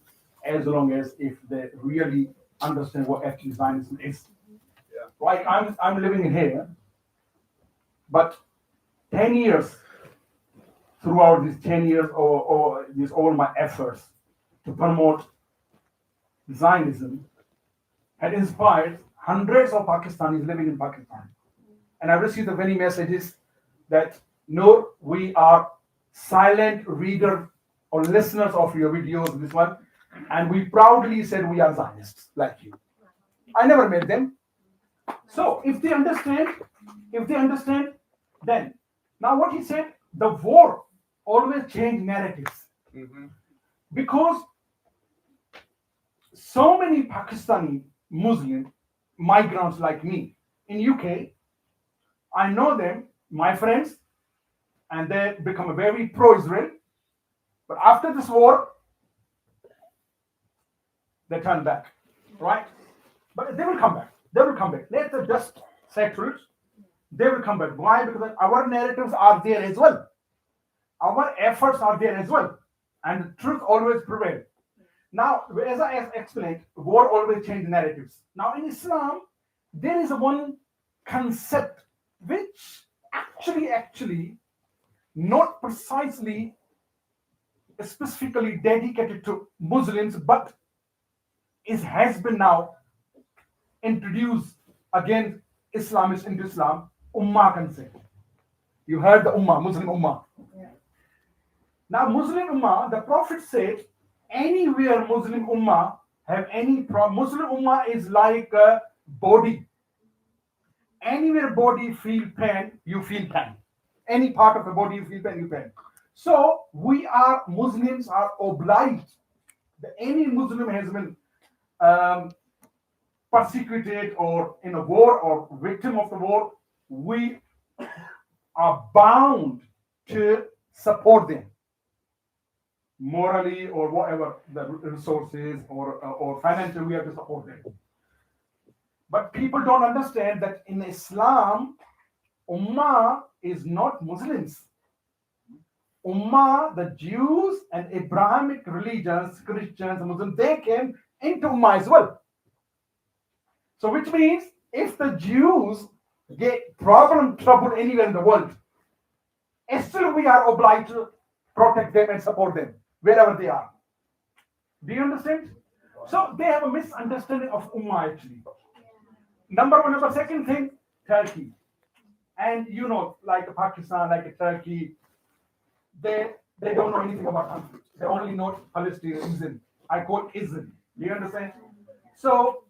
as long as if they really understand what actually Zionism is. Yeah. Right, I'm living in here, but 10 years, throughout these 10 years or these all my efforts to promote Zionism had inspired hundreds of Pakistanis living in Pakistan. And I received many messages that, Noor, we are silent reader or listeners of your videos, this one, and we proudly said we are Zionists, like you. I never met them. So if they understand, then, now what he said, the war always change narratives. Mm-hmm. Because so many Pakistani Muslim migrants like me in UK, I know them, my friends, and they become very pro-Israel. But after this war, they turn back, right? But they will come back. They will come back. Let the dust settle. They will come back. Why? Because our narratives are there as well. Our efforts are there as well. And the truth always prevails. Now, as I explained, war always changes narratives. Now, in Islam, there is one concept which actually not precisely specifically dedicated to Muslims, but has been now introduced against Islamists into Islam, Ummah concept. You heard the Ummah, Muslim Ummah. Yeah. Now, Muslim Ummah, the Prophet said, anywhere Muslim Ummah have any problem, Muslim Ummah is like a body. Anywhere body feel pain, you feel pain. Any part of the body you feel pain, you pain. So Muslims are obliged. Any Muslim has been persecuted or in a war or victim of the war, we are bound to support them morally or whatever the resources or financially. We have to support them. But people don't understand that in Islam, Ummah is not Muslims. Ummah, the Jews and Abrahamic religions, Christians, Muslims, they came into Ummah as well. So which means if the Jews get trouble anywhere in the world, still we are obliged to protect them and support them wherever they are. Do you understand? So they have a misunderstanding of Ummah actually. Number one. Number second thing, Turkey. And like Pakistan, like Turkey, they don't know anything about conflict. They only know Palestinianism. I call ism. Do you understand? So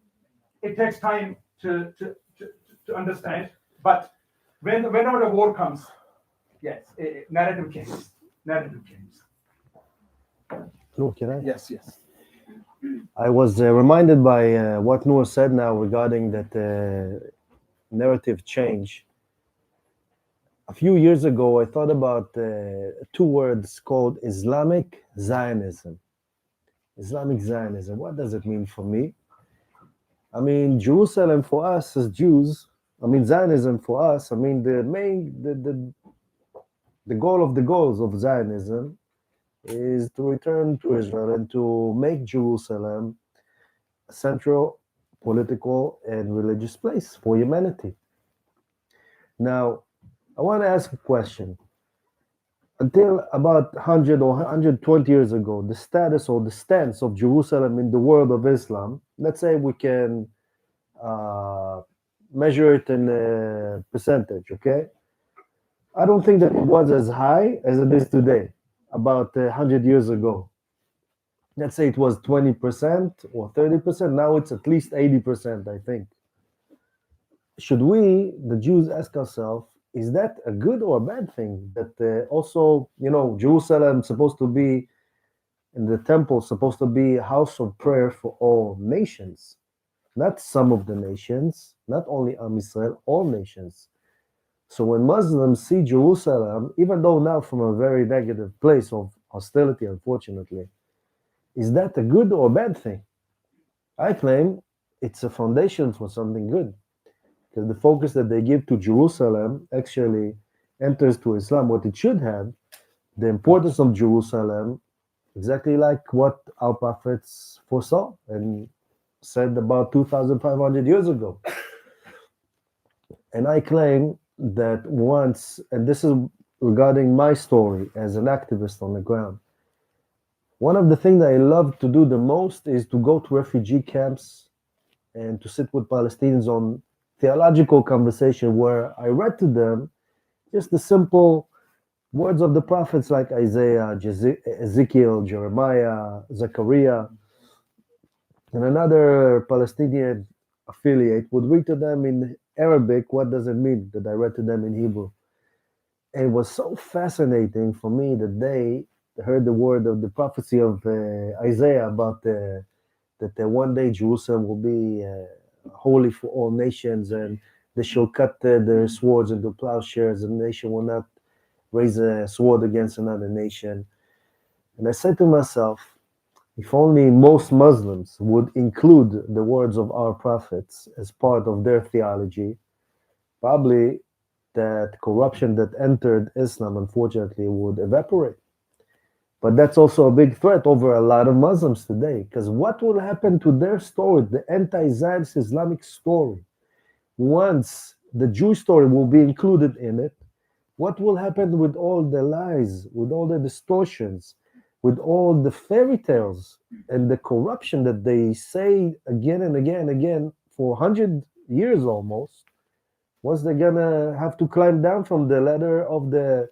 it takes time to understand. But whenever the war comes, yes, narrative changes. Narrative changes. Noor, can I? Yes. I was reminded by what Noor said now regarding that narrative change. A few years ago, I thought about two words called Islamic Zionism. Islamic Zionism, what does it mean for me? I mean, Jerusalem for us as Jews, Zionism for us, the goal of the goals of Zionism is to return to Israel and to make Jerusalem a central political and religious place for humanity. Now, I want to ask a question. Until about 100 or 120 years ago, the status or the stance of Jerusalem in the world of Islam, let's say we can measure it in a percentage, okay? I don't think that it was as high as it is today, about 100 years ago. Let's say it was 20% or 30%. Now it's at least 80%, I think. Should we, the Jews, ask ourselves, is that a good or a bad thing? That also, Jerusalem supposed to be, in the temple, supposed to be a house of prayer for all nations, not some of the nations, not only Israel, all nations. So when Muslims see Jerusalem, even though now from a very negative place of hostility, unfortunately, is that a good or bad thing? I claim it's a foundation for something good. Because the focus that they give to Jerusalem actually enters to Islam what it should have, the importance of Jerusalem, exactly like what our prophets foresaw and said about 2,500 years ago. And I claim that once, and this is regarding my story as an activist on the ground, one of the things that I love to do the most is to go to refugee camps and to sit with Palestinians on theological conversation where I read to them just the simple words of the prophets like Isaiah, Ezekiel, Jeremiah, Zechariah, and another Palestinian affiliate would read to them in Arabic, what does it mean, that I read to them in Hebrew. And it was so fascinating for me that they heard the word of the prophecy of Isaiah about that one day Jerusalem will be holy for all nations, and they shall cut their swords into plowshares, and the nation will not raise a sword against another nation. And I said to myself, if only most Muslims would include the words of our prophets as part of their theology, probably that corruption that entered Islam, unfortunately, would evaporate. But that's also a big threat over a lot of Muslims today, because what will happen to their story, the anti-Zionist Islamic story, once the Jewish story will be included in it? What will happen with all the lies, with all the distortions, with all the fairy tales and the corruption that they say again and again and again for 100 years almost? Once they're gonna have to climb down from the ladder of the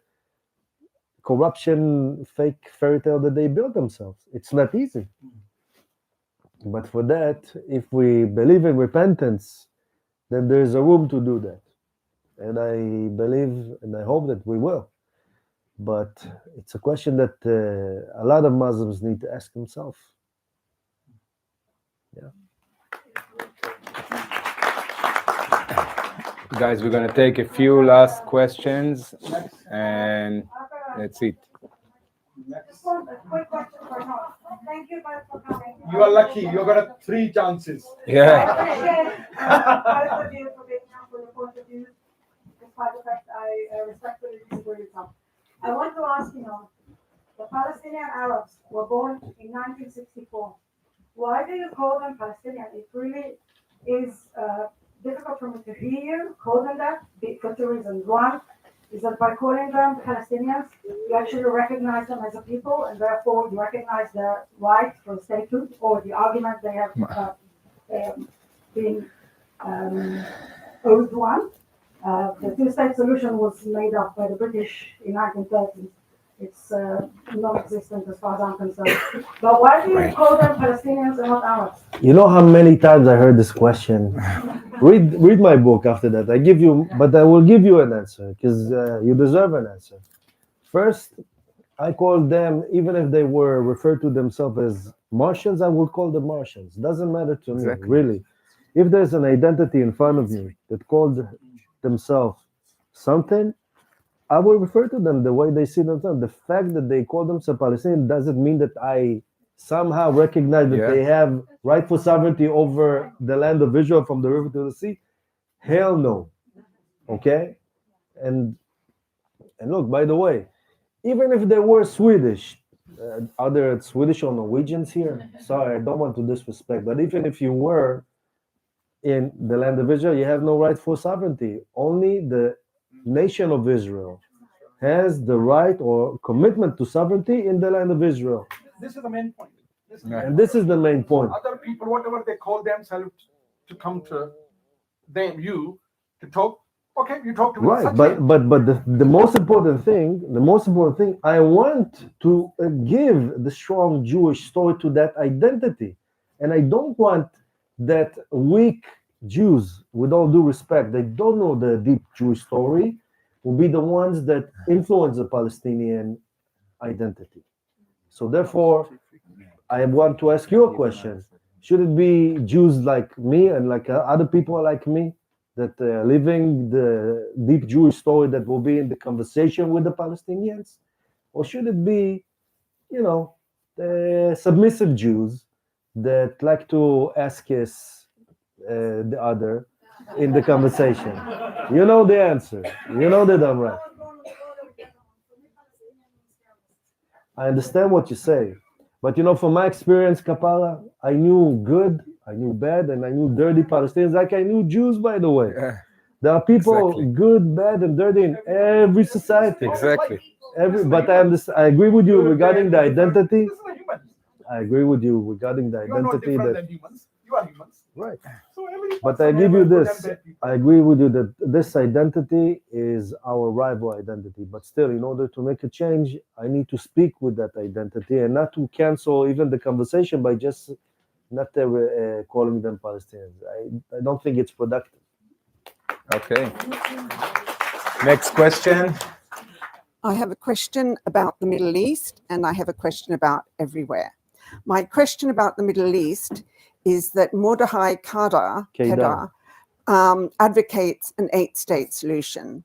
corruption fake fairy tale that they built themselves. It's not easy. But for that, if we believe in repentance, then there's a room to do that. and I believe and I hope that we will. But it's a question that a lot of Muslims need to ask themselves. Yeah. Guys, we're going to take a few last questions, and that's it. Just one quick question for Noor. Thank you guys for coming. You are lucky. You got 3 chances. Yeah. I appreciate both of you for being here for your point of view, despite the fact I respectfully disagree with some. I want to ask you, the Palestinian Arabs were born in 1964. Why do you call them Palestinian? It really is difficult for me to hear call them that for 2 reasons. One is that by calling them Palestinians, you actually recognize them as a people, and therefore you recognize their right for statehood or the argument they have been owed one. The two-state solution was made up by the British in 1930s. It's non-existent as far as I'm concerned. But why do you call them Palestinians and not Arabs? You know how many times I heard this question? Read my book after that. But I will give you an answer because you deserve an answer. First, I call them, even if they were referred to themselves as Martians, I would call them Martians. Doesn't matter to me, really. If there's an identity in front of me that called themselves something, I will refer to them the way they see themselves. The fact that they call themselves Palestinian doesn't mean that I somehow recognize that they have rightful sovereignty over the land of Israel from the river to the sea. Hell no. Okay? And look, by the way, even if they were Swedish, are there Swedish or Norwegians here? Sorry, I don't want to disrespect, but even if you were in the land of Israel, you have no right for sovereignty. Only the nation of Israel has the right or commitment to sovereignty in the land of Israel. This is the main point. And this is the main point. Other people, whatever they call themselves, to come to them, you to talk. Okay, you talk to me. Right, but the most important thing, I want to give the strong Jewish story to that identity, and I don't want that weak Jews, with all due respect, they don't know the deep Jewish story, will be the ones that influence the Palestinian identity. So therefore, I want to ask you a question. Should it be Jews like me and like other people like me that living the deep Jewish story that will be in the conversation with the Palestinians? Or should it be, submissive Jews that like to ask us the other in the conversation? You know the answer. You know that I'm right. I understand what you say. But from my experience, Kapala, I knew good, I knew bad, and I knew dirty Palestinians, like I knew Jews, by the way. Yeah. There are people good, bad, and dirty in every society. Exactly. But I agree with you regarding the identity. I agree with you regarding the identity that humans. You are humans. Right. So but I give you this. I agree with you that this identity is our rival identity. But still, in order to make a change, I need to speak with that identity and not to cancel even the conversation by just not calling them Palestinians. I don't think it's productive. Okay. Next question. I have a question about the Middle East, and I have a question about everywhere. My question about the Middle East is that Mordechai Kedar advocates an 8-state solution.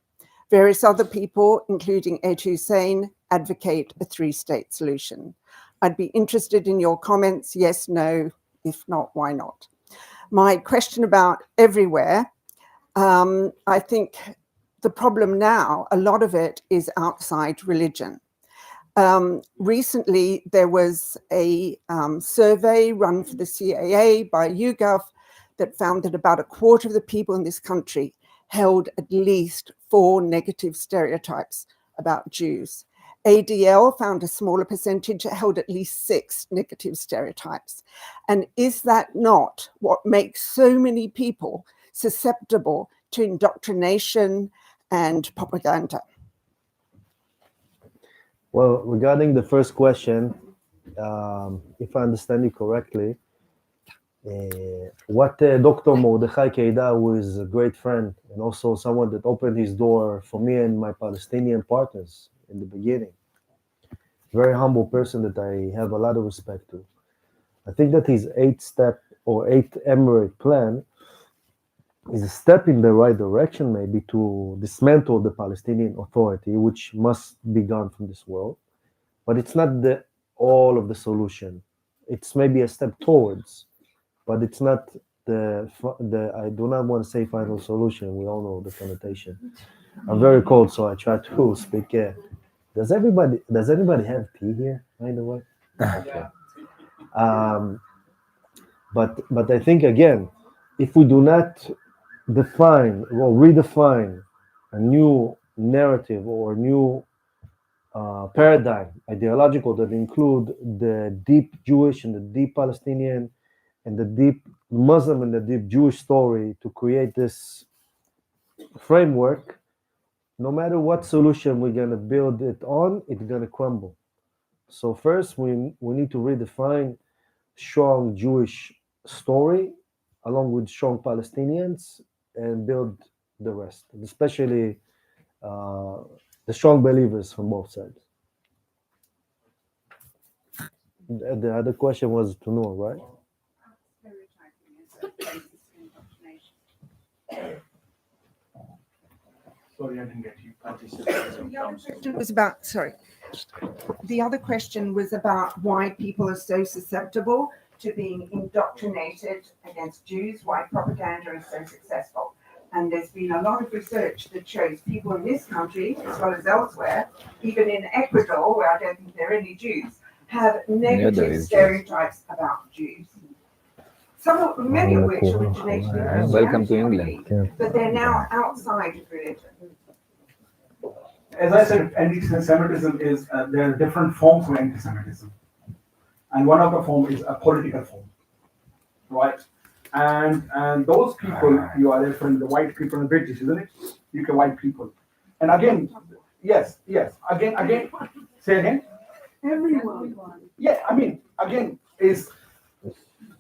Various other people, including Ed Hussein, advocate a 3-state solution. I'd be interested in your comments, yes, no, if not, why not? My question about everywhere, I think the problem now, a lot of it is outside religion. Recently, there was a survey run for the CAA by YouGov that found that about a quarter of the people in this country held at least 4 negative stereotypes about Jews. ADL found a smaller percentage that held at least 6 negative stereotypes. And is that not what makes so many people susceptible to indoctrination and propaganda? Well, regarding the first question, if I understand you correctly, What Dr. Mordechai Keida, who is a great friend and also someone that opened his door for me and my Palestinian partners in the beginning, very humble person that I have a lot of respect to. I think that his 8-step or 8-emirate plan is a step in the right direction, maybe, to dismantle the Palestinian Authority, which must be gone from this world. But it's not all of the solution. It's maybe a step towards, but it's not the I do not want to say final solution. We all know the connotation. I'm very cold, so I try to speak. Does anybody have tea here, by the way? Okay. But I think, again, if we do not define or redefine a new narrative or a new paradigm, ideological, that include the deep Jewish and the deep Palestinian and the deep Muslim and the deep Jewish story to create this framework, no matter what solution we're going to build it on, it's going to crumble. So first, we need to redefine strong Jewish story along with strong Palestinians and build the rest, especially the strong believers from both sides. The other question was to Noor, right? Sorry, I didn't get you. The other question was about, sorry. The other question was about why people are so susceptible to being indoctrinated against Jews, why propaganda is so successful. And there's been a lot of research that shows people in this country, as well as elsewhere, even in Ecuador, where I don't think there are any Jews, have negative stereotypes about Jews. Many of which originate in Welcome to England. but they're now outside of religion. As I said, anti-Semitism is, there are different forms of anti-Semitism. And one of the forms is a political form, right? And those people, you are referring to the white people and British, isn't it? UK white people. And again, yes, again, say again? Everyone. Yeah, I mean, again, is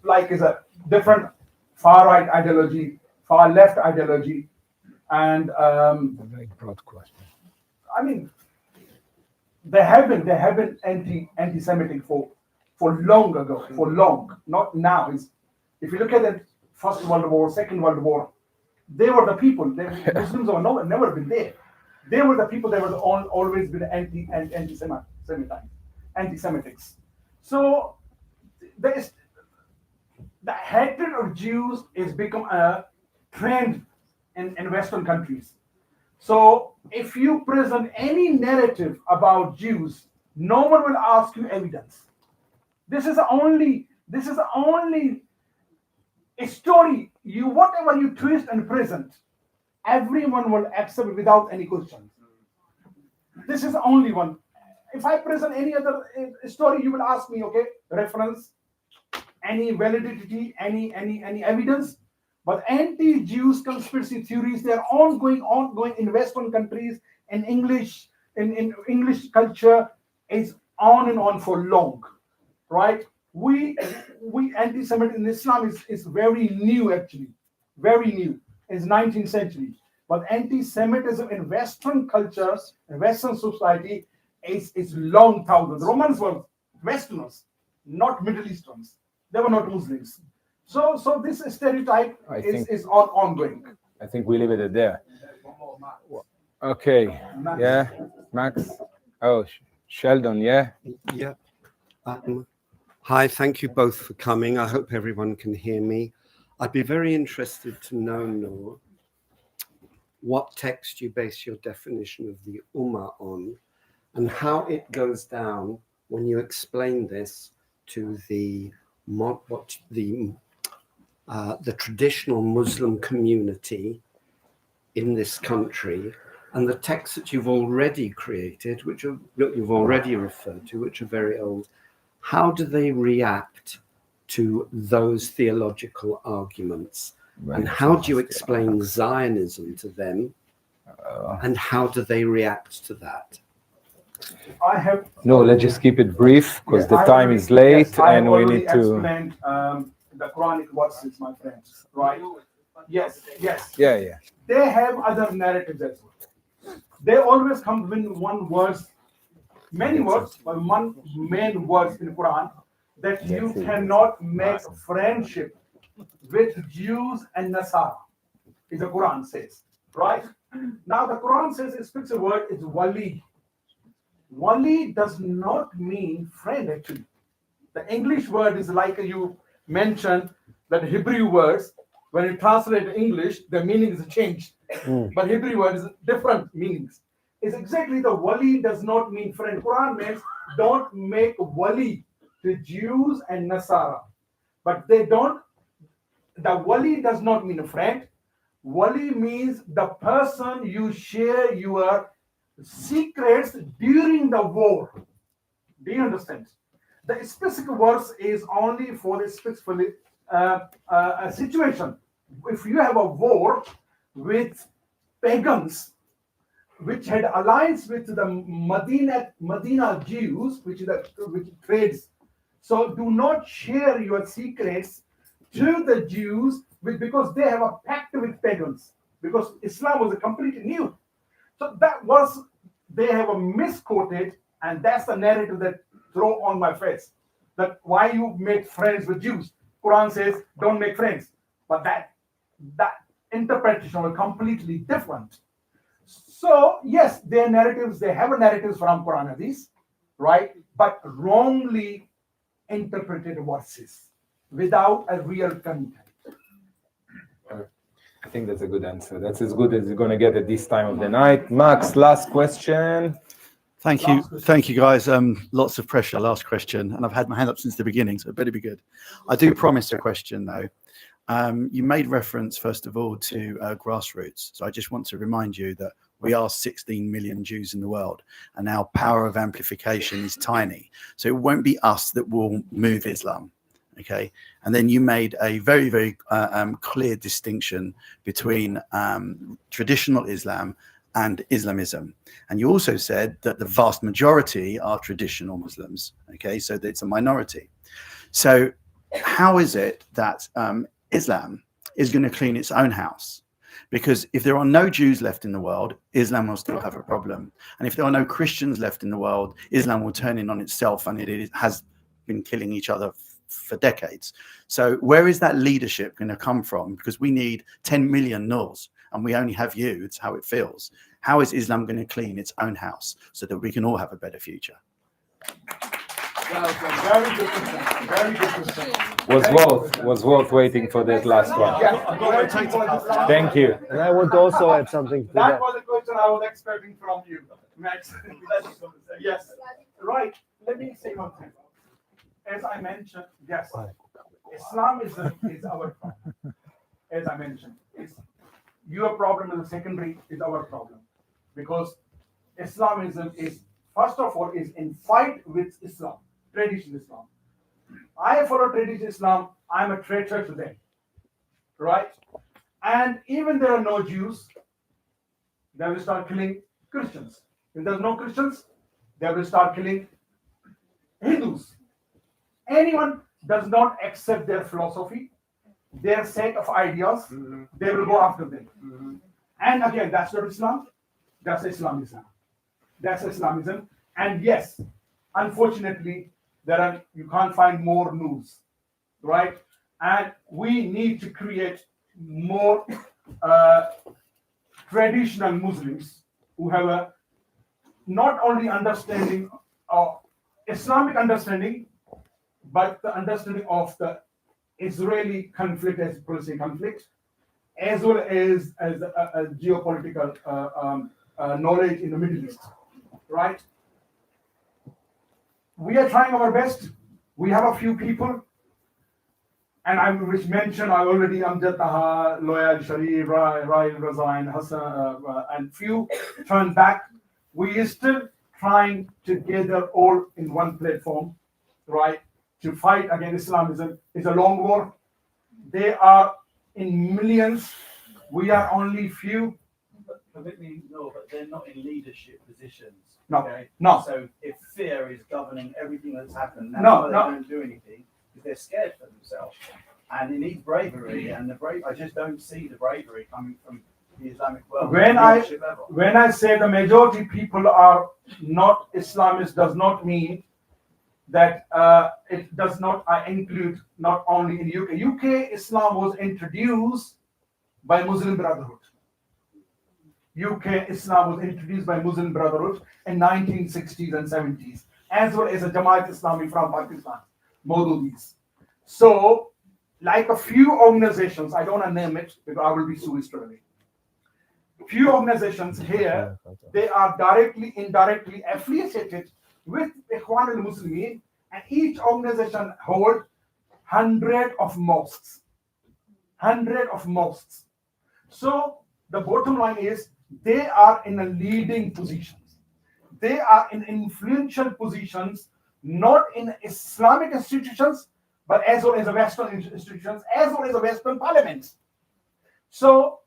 a different far right ideology, far left ideology, and a very broad question. I mean, they have been anti-Semitic for long ago, for long, not now. If you look at the First World War, Second World War, they were the people. Muslims were never been there. They were the people that were always been anti-Semitics. So the hatred of Jews has become a trend in Western countries. So if you present any narrative about Jews, no one will ask you evidence. This is the only a story. Whatever you twist and present, everyone will accept it without any questions. This is the only one. If I present any other story, you will ask me, okay, reference, any validity, any evidence. But anti-Jews conspiracy theories, they are ongoing in Western countries, in English culture is on and on for long, right? We anti-Semitism in Islam is very new, actually, very new. It's 19th century. But anti-Semitism in Western cultures, in Western society, is long thousand. The Romans were Westerners, not Middle Easterns. They were not Muslims. So this stereotype is ongoing. I think we leave it at there. Okay. Yeah, Max. Oh, Sheldon. Yeah. Yeah. Hi. Thank you both for coming. I hope everyone can hear me. I'd be very interested to know, Noor, what text you base your definition of the Ummah on, and how it goes down when you explain this to the traditional Muslim community in this country, and the texts that you've already created, you've already referred to, which are very old. How do they react to those theological arguments? And how do you explain Zionism to them? And how do they react to that? No, let's just keep it brief because the time is late and we need to. Explained the Quranic verses, my friends, right? Yes, yes. Yeah, yeah. They have other narratives as well. They always come with one verse, many words, but one main verse in Quran that you cannot make friendship with Jews and Nasara. Is the Quran says, right? Now the Quran says it speaks a word is wali. Wali does not mean friend actually. The English word is like you mentioned that Hebrew words, when you translate English, the meaning is changed. But Hebrew word is different meanings. It's exactly the wali does not mean friend. Quran means don't make wali to Jews and Nasara. But they don't, the wali does not mean a friend. Wali means the person you share your secrets during the war. Do you understand? The specific verse is only for the specific situation. If you have a war with pagans, which had alliance with the Medina Jews, which trades. So do not share your secrets to the Jews because they have a pact with pagans. Because Islam was a completely new. So that was they have a misquoted, and that's the narrative that throw on my face. That why you make friends with Jews. Quran says don't make friends, but that interpretation was completely different. So yes, their narratives, they have a narratives from Quran Hadith, right? But wrongly interpreted verses without a real content. I think that's a good answer. That's as good as you're going to get at this time of the night. Max, last question. Thank you, guys. Lots of pressure. Last question, and I've had my hand up since the beginning, so it better be good. I do promise a question though. You made reference, first of all, to grassroots. So I just want to remind you that we are 16 million Jews in the world, and our power of amplification is tiny. So it won't be us that will move Islam. Okay. And then you made a very, very clear distinction between traditional Islam and Islamism. And you also said that the vast majority are traditional Muslims. Okay. So it's a minority. So how is it that Islam is going to clean its own house? Because if there are no Jews left in the world, Islam will still have a problem. And if there are no Christians left in the world, Islam will turn in on itself, and it has been killing each other for decades. So where is that leadership going to come from? Because we need 10 million Noors, and we only have you. It's how it feels. How is Islam going to clean its own house so that we can all have a better future? Very good question. Very good question. Was worth waiting for that last one. Thank you. And I want to also add something to That was the question I was expecting from you, Max. Yes, right. Let me say one thing. As I mentioned, yes, Islamism is our problem. As I mentioned, your problem is secondary, is our problem. Because Islamism is, first of all, is in fight with Islam, traditional Islam. I follow traditional Islam, I'm a traitor to them. Right? And even there are no Jews, they will start killing Christians. If there's no Christians, they will start killing Hindus. Anyone does not accept their philosophy, their set of ideas, they will go after them. And again, that's not Islam, that's Islamism. That's Islamism. And yes, unfortunately, you can't find more news, right? And we need to create more traditional Muslims who have a not only understanding of Islamic understanding, but the understanding of the Israeli conflict as policy conflict, as well as a geopolitical knowledge in the Middle East, right? We are trying our best. We have a few people, and I which mentioned I already Amjad Taha, Loyal Sharif, Rail Razain, Hassan, and few turned back. We are still trying to gather all in one platform, right? To fight against Islamism. It's a long war. They are in millions. We are only few. Permit me, no, but they're not in leadership positions. No, okay? no. So if fear is governing everything that's happened, No, they no. don't do anything because they're scared for themselves. and it needs bravery, and I just don't see the bravery coming from the Islamic world. When at I leadership level. when I say the majority people are not Islamists, does not mean that it does not include not only in UK. UK Islam was introduced by Muslim Brotherhood. UK Islam was introduced by Muslim Brotherhood in 1960s and 70s, as well as a Jamaat Islami from Pakistan, Maududis. So, like a few organizations, I don't want to name it because I will be sued straight away. Few organizations here, they are directly, indirectly affiliated with Ikhwan al-Muslimin, and each organization hold 100 of mosques. 100 of mosques. So the bottom line is they are in a leading positions. They are in influential positions, not in Islamic institutions, but as well as the Western institutions, as well as the Western parliaments. So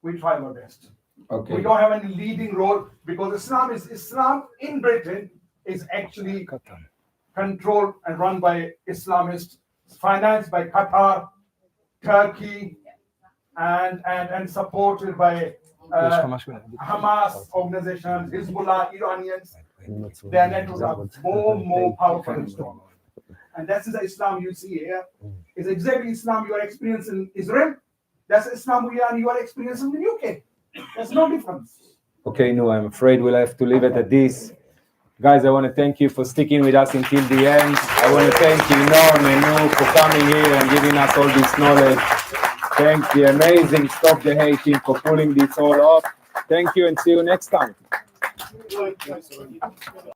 we try our best. Okay. We don't have any leading role because Islam in Britain is actually controlled and run by Islamists, financed by Qatar, Turkey, and supported by Hamas organizations, Hezbollah, Iranians. Their networks are more powerful and strong. And that's the Islam you see here. It's exactly Islam you are experiencing in Israel. That's Islam you are experiencing in the UK. There's no difference. Okay, no, I'm afraid we'll have to leave it at this. Guys, I want to thank you for sticking with us until the end. I want to thank you, Inon and Noor, for coming here and giving us all this knowledge. Thank the amazing Stop the Hate team for pulling this all off. Thank you and see you next time.